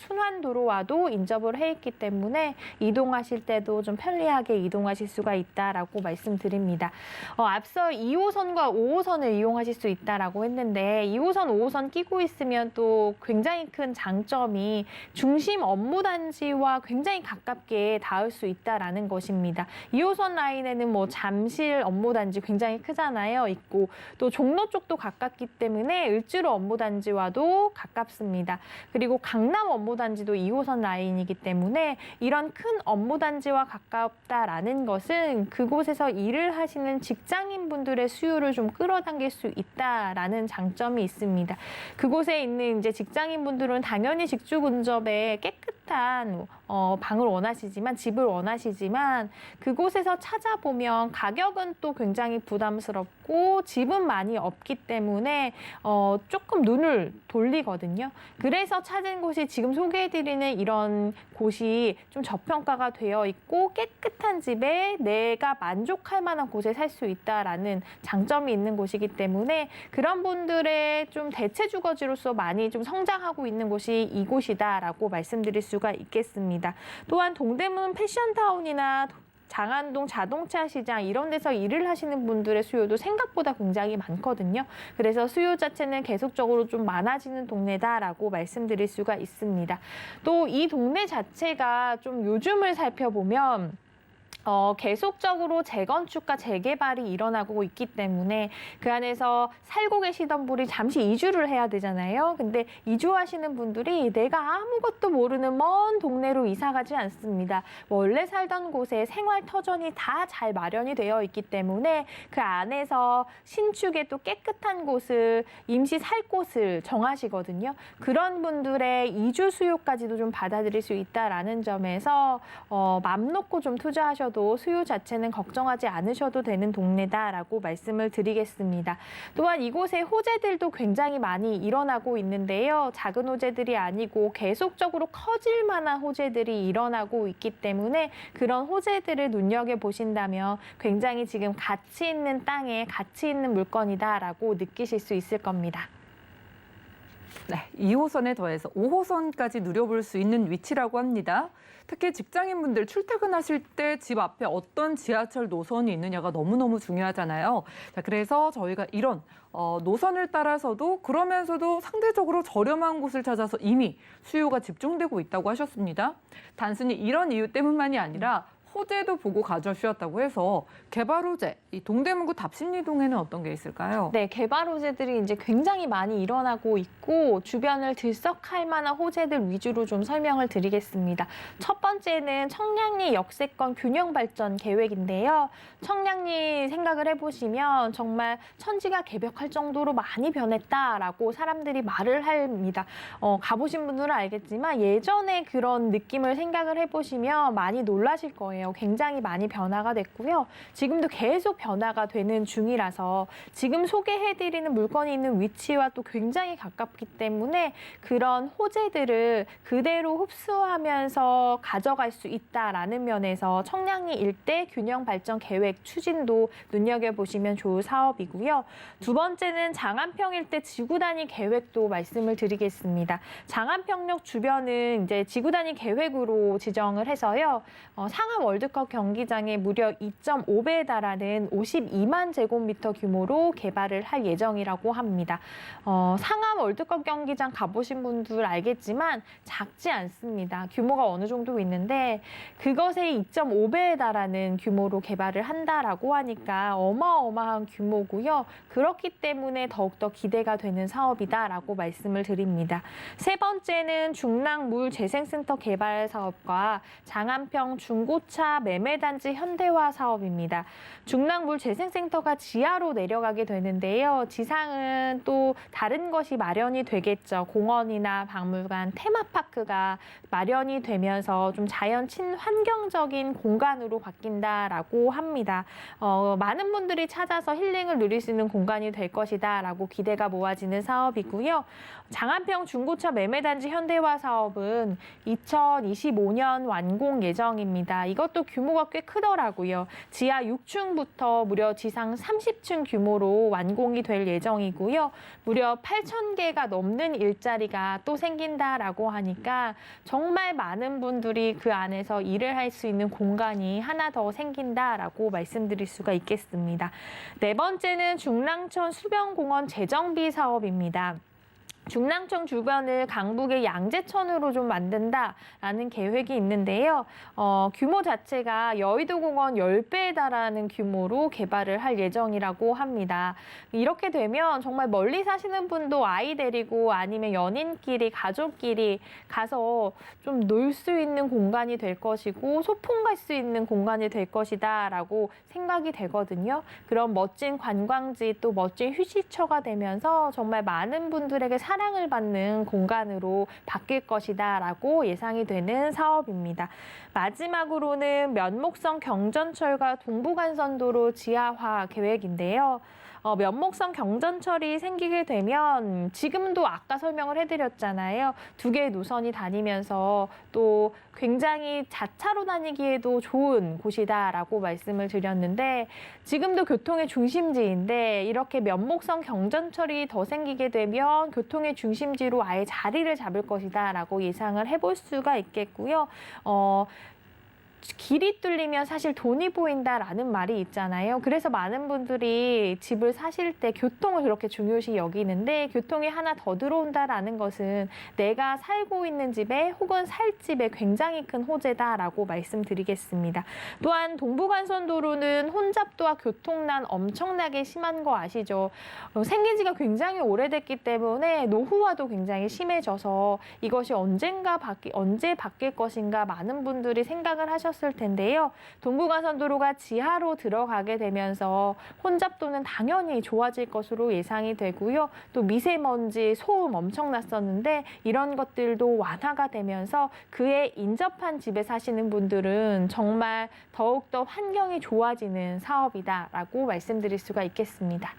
인접을 해 있기 때문에 이동하실 때도 좀 편리하게 이동하실 수가 있다라고 말씀드립니다. 앞서 2호선과 5호선을 이용하실 수 있다라고 했는데 2호선, 5호선 끼고 있으면 또 굉장히 큰 장점이 중심 업무단지와 굉장히 가깝게 닿을 수 있다라는 것입니다. 2호선 라인에는 뭐 잠실 업무단지 굉장히 크잖아요. 있고 또 종로 쪽도 가깝기 때문에 을지로 업무단지와도 가깝습니다. 그리고 강남 업무단지도 2호선 라인이기 때문에 이런 큰 업무단지와 가깝다라는 것은 그곳에서 일을 하시는 직장인분들의 수요를 좀 끌어당길 수 있다라는 장점이 있습니다. 그곳에 있는 이제 직장인분들은 당연히 직주 근접에 깨끗한 방을 원하시지만 집을 원하시지만 그곳에서 찾아보면 가격은 또 굉장히 부담스럽고 집은 많이 없기 때문에 조금 눈을 돌리거든요. 그래서 찾은 곳이 지금 소개해드리는 이런 곳이 좀 저평가가 되어 있고 깨끗한 집에 내가 만족할 만한 곳에 살 수 있다라는 장점이 있는 곳이기 때문에 그런 분들의 좀 대체 주거지로서 많이 좀 성장하고 있는 곳이 이곳이다라고 말씀드릴 수가 있겠습니다. 또한 동대문 패션타운이나 장안동 자동차 시장 이런 데서 일을 하시는 분들의 수요도 생각보다 굉장히 많거든요. 그래서 수요 자체는 계속적으로 좀 많아지는 동네다라고 말씀드릴 수가 있습니다. 또 이 동네 자체가 좀 요즘을 살펴보면 계속적으로 재건축과 재개발이 일어나고 있기 때문에 그 안에서 살고 계시던 분이 잠시 이주를 해야 되잖아요. 근데 이주하시는 분들이 내가 아무것도 모르는 먼 동네로 이사 가지 않습니다. 원래 살던 곳에 생활 터전이 다 잘 마련이 되어 있기 때문에 그 안에서 신축의 또 깨끗한 곳을 임시 살 곳을 정하시거든요. 그런 분들의 이주 수요까지도 좀 받아들일 수 있다라는 점에서 맘 놓고 좀 투자하셔도 수요 자체는 걱정하지 않으셔도 되는 동네다라고 말씀을 드리겠습니다. 또한 이곳에 호재들도 굉장히 많이 일어나고 있는데요. 작은 호재들이 아니고 계속적으로 커질 만한 호재들이 일어나고 있기 때문에 그런 호재들을 눈여겨보신다면 굉장히 지금 가치 있는 땅에 가치 있는 물건이다라고 느끼실 수 있을 겁니다. 네, 2호선에 더해서 5호선까지 누려볼 수 있는 위치라고 합니다. 특히 직장인분들 출퇴근하실 때 집 앞에 어떤 지하철 노선이 있느냐가 너무너무 중요하잖아요. 자, 그래서 저희가 이런 노선을 따라서도 그러면서도 상대적으로 저렴한 곳을 찾아서 이미 수요가 집중되고 있다고 하셨습니다. 단순히 이런 이유 때문만이 아니라 호재도 보고 가져주셨다고 해서 개발 호재, 이 동대문구 답심리동에는 어떤 게 있을까요? 네, 개발 호재들이 이제 굉장히 많이 일어나고 있고 주변을 들썩할 만한 호재들 위주로 좀 설명을 드리겠습니다. 첫 번째는 청량리 역세권 균형 발전 계획인데요. 청량리 생각을 해보시면 정말 천지가 개벽할 정도로 많이 변했다라고 사람들이 말을 합니다. 가보신 분들은 알겠지만 예전에 그런 느낌을 생각을 해보시면 많이 놀라실 거예요. 굉장히 많이 변화가 됐고요. 지금도 계속 변화가 되는 중이라서 지금 소개해드리는 물건이 있는 위치와 또 굉장히 가깝기 때문에 그런 호재들을 그대로 흡수하면서 가져갈 수 있다라는 면에서 청량리 일대 균형 발전 계획 추진도 눈여겨보시면 좋을 사업이고요. 두 번째는 장안평 일대 지구 단위 계획도 말씀을 드리겠습니다. 장안평역 주변은 이제 지구 단위 계획으로 지정을 해서요. 상암 월드컵 경기장에 무려 2.5배에 달하는 52만 제곱미터 규모로 개발을 할 예정이라고 합니다. 상암 월드컵 경기장 가보신 분들 알겠지만 작지 않습니다. 규모가 어느 정도 있는데 그것의 2.5배에 달하는 규모로 개발을 한다라고 하니까 어마어마한 규모고요. 그렇기 때문에 더욱더 기대가 되는 사업이다라고 말씀을 드립니다. 세 번째는 중랑물재생센터 개발 사업과 장안평 중고차 매매단지 현대화 사업입니다. 중랑물재생센터가 지하로 내려가게 되는데요. 지상은 또 다른 것이 마련이 되겠죠. 공원이나 박물관, 테마파크가 마련이 되면서 좀 자연 친환경적인 공간으로 바뀐다라고 합니다. 많은 분들이 찾아서 힐링을 누릴 수 있는 공간이 될 것이다라고 기대가 모아지는 사업이고요. 장안평 중고차 매매단지 현대화 사업은 2025년 완공 예정입니다. 이것도 규모가 꽤 크더라고요. 지하 6층부터 무려 지상 30층 규모로 완공이 될 예정이고요. 무려 8,000개가 넘는 일자리가 또 생긴다라고 하니까 정말 많은 분들이 그 안에서 일을 할 수 있는 공간이 하나 더 생긴다라고 말씀드릴 수가 있겠습니다. 네 번째는 중랑천 수변공원 재정비 사업입니다. 중랑천 주변을 강북의 양재천으로 좀 만든다라는 계획이 있는데요. 규모 자체가 여의도공원 10배에 달하는 규모로 개발을 할 예정이라고 합니다. 이렇게 되면 정말 멀리 사시는 분도 아이 데리고 아니면 연인끼리, 가족끼리 가서 좀 놀 수 있는 공간이 될 것이고 소풍 갈 수 있는 공간이 될 것이다라고 생각이 되거든요. 그런 멋진 관광지 또 멋진 휴식처가 되면서 정말 많은 분들에게 사랑 사랑을 받는 공간으로 바뀔 것이다라고 예상이 되는 사업입니다. 마지막으로는 면목성 경전철과 동부간선도로 지하화 계획인데요. 면목성 경전철이 생기게 되면 지금도 아까 설명을 해드렸잖아요. 두 개의 노선이 다니면서 또 굉장히 자차로 다니기에도 좋은 곳이다라고 말씀을 드렸는데 지금도 교통의 중심지인데 이렇게 면목성 경전철이 더 생기게 되면 교통의 중심지로 아예 자리를 잡을 것이다라고 예상을 해볼 수가 있겠고요. 길이 뚫리면 사실 돈이 보인다라는 말이 있잖아요. 그래서 많은 분들이 집을 사실 때 교통을 그렇게 중요시 여기는데 교통이 하나 더 들어온다라는 것은 내가 살고 있는 집에 혹은 살 집에 굉장히 큰 호재다라고 말씀드리겠습니다. 또한 동부간선도로는 혼잡도와 교통난 엄청나게 심한 거 아시죠? 생긴 지가 굉장히 오래됐기 때문에 노후화도 굉장히 심해져서 이것이 언제 바뀔 것인가 많은 분들이 생각을 하셨을 텐데요. 동부간선도로가 지하로 들어가게 되면서 혼잡도는 당연히 좋아질 것으로 예상이 되고요. 또 미세먼지, 소음 엄청났었는데 이런 것들도 완화가 되면서 그에 인접한 집에 사시는 분들은 정말 더욱더 환경이 좋아지는 사업이다라고 말씀드릴 수가 있겠습니다.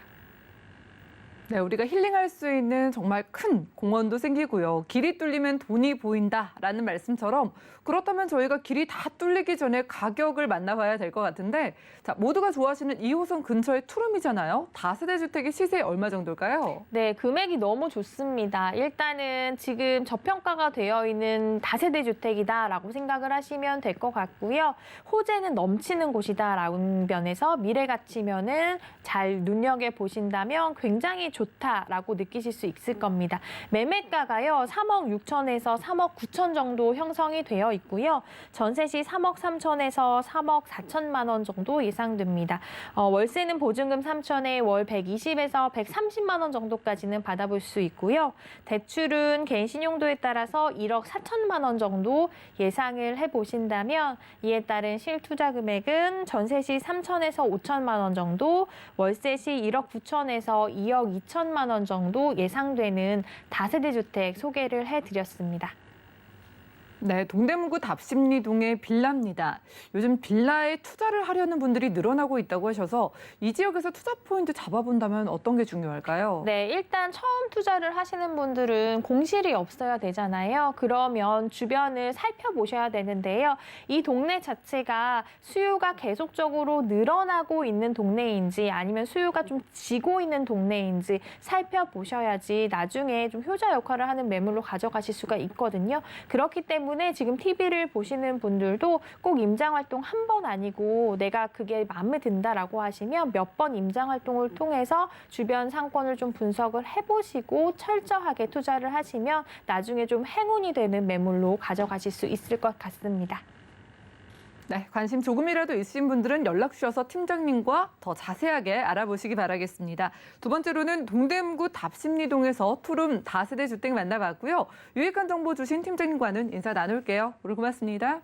네, 우리가 힐링할 수 있는 정말 큰 공원도 생기고요. 길이 뚫리면 돈이 보인다라는 말씀처럼 그렇다면 저희가 길이 다 뚫리기 전에 가격을 만나봐야 될 것 같은데 자, 모두가 좋아하시는 2호선 근처의 투룸이잖아요. 다세대 주택의 시세 얼마 정도일까요? 네, 금액이 너무 좋습니다. 일단은 지금 저평가가 되어 있는 다세대 주택이다라고 생각을 하시면 될 것 같고요. 호재는 넘치는 곳이다라는 면에서 미래 가치면은 잘 눈여겨보신다면 굉장히 좋다라고 느끼실 수 있을 겁니다. 매매가가요, 3억 6천에서 3억 9천 정도 형성이 되어 있고요. 전세 시 3억 3천에서 3억 4천만 원 정도 예상됩니다. 월세는 보증금 3천에 월 120에서 130만 원 정도까지는 받아볼 수 있고요. 대출은 개인 신용도에 따라서 1억 4천만 원 정도 예상을 해보신다면 이에 따른 실투자 금액은 전세 시 3천에서 5천만 원 정도, 월세 시 1억 9천에서 2억 2천만 원 정도 예상되는 다세대 주택 소개를 해드렸습니다. 네, 동대문구 답심리동의 빌라입니다. 요즘 빌라에 투자를 하려는 분들이 늘어나고 있다고 하셔서 이 지역에서 투자 포인트 잡아본다면 어떤 게 중요할까요? 네, 일단 처음 투자를 하시는 분들은 공실이 없어야 되잖아요. 그러면 주변을 살펴보셔야 되는데요. 이 동네 자체가 수요가 계속적으로 늘어나고 있는 동네인지 아니면 수요가 좀 지고 있는 동네인지 살펴보셔야지 나중에 좀 효자 역할을 하는 매물로 가져가실 수가 있거든요. 그렇기 때문에 지금 TV를 보시는 분들도 꼭 임장활동 한 번 아니고 내가 그게 마음에 든다라고 하시면 몇 번 임장활동을 통해서 주변 상권을 좀 분석을 해보시고 철저하게 투자를 하시면 나중에 좀 행운이 되는 매물로 가져가실 수 있을 것 같습니다. 네, 관심 조금이라도 있으신 분들은 연락 주셔서 팀장님과 더 자세하게 알아보시기 바라겠습니다. 두 번째로는 동대문구 답심리동에서 투룸 다세대 주택 만나봤고요. 유익한 정보 주신 팀장님과는 인사 나눌게요. 오늘 고맙습니다.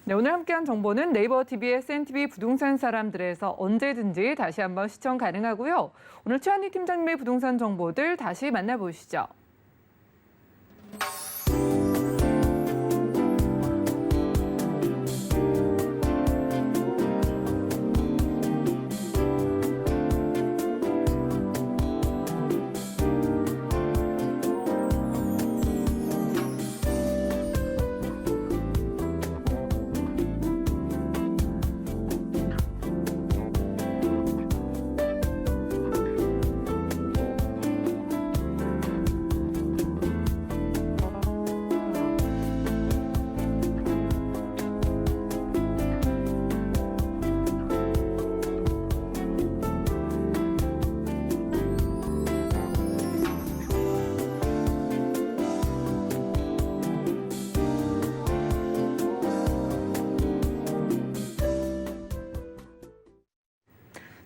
네, 오늘 함께한 정보는 네이버 TV의 SNTV 부동산 사람들에서 언제든지 다시 한번 시청 가능하고요. 오늘 최한희 팀장님의 부동산 정보들 다시 만나보시죠.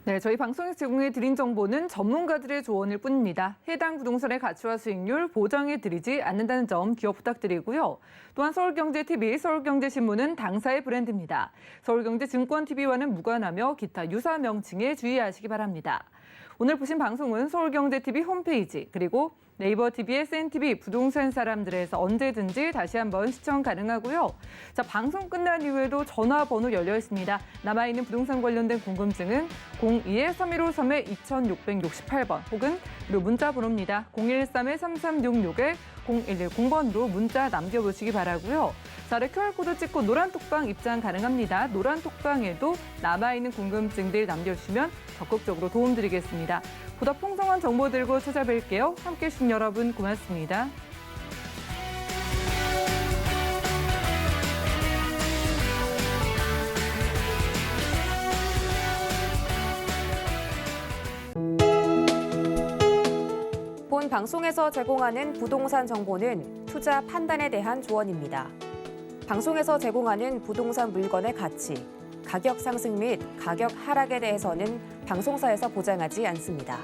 네, 저희 방송에서 제공해 드린 정보는 전문가들의 조언일 뿐입니다. 해당 부동산의 가치와 수익률 보장해 드리지 않는다는 점 기억 부탁드리고요. 또한 서울경제TV, 서울경제신문은 당사의 브랜드입니다. 서울경제증권TV와는 무관하며 기타 유사 명칭에 주의하시기 바랍니다. 오늘 보신 방송은 서울경제TV 홈페이지 그리고 네이버 TV, SNTV, 부동산 사람들에서 언제든지 다시 한번 시청 가능하고요. 자, 방송 끝난 이후에도 전화번호 열려 있습니다. 남아있는 부동산 관련된 궁금증은 02-3153-2668번 혹은 그리고 문자 번호입니다. 013-3366-0110번으로 문자 남겨보시기 바라고요. 자, 아래 QR코드 찍고 노란 톡방 입장 가능합니다. 노란 톡방에도 남아있는 궁금증들 남겨주시면 적극적으로 도움드리겠습니다. 보다 풍성한 정보 들고 찾아뵐게요. 함께해 주신 여러분 고맙습니다. 본 방송에서 제공하는 부동산 정보는 투자 판단에 대한 조언입니다. 방송에서 제공하는 부동산 물건의 가치, 가격 상승 및 가격 하락에 대해서는 방송사에서 보장하지 않습니다.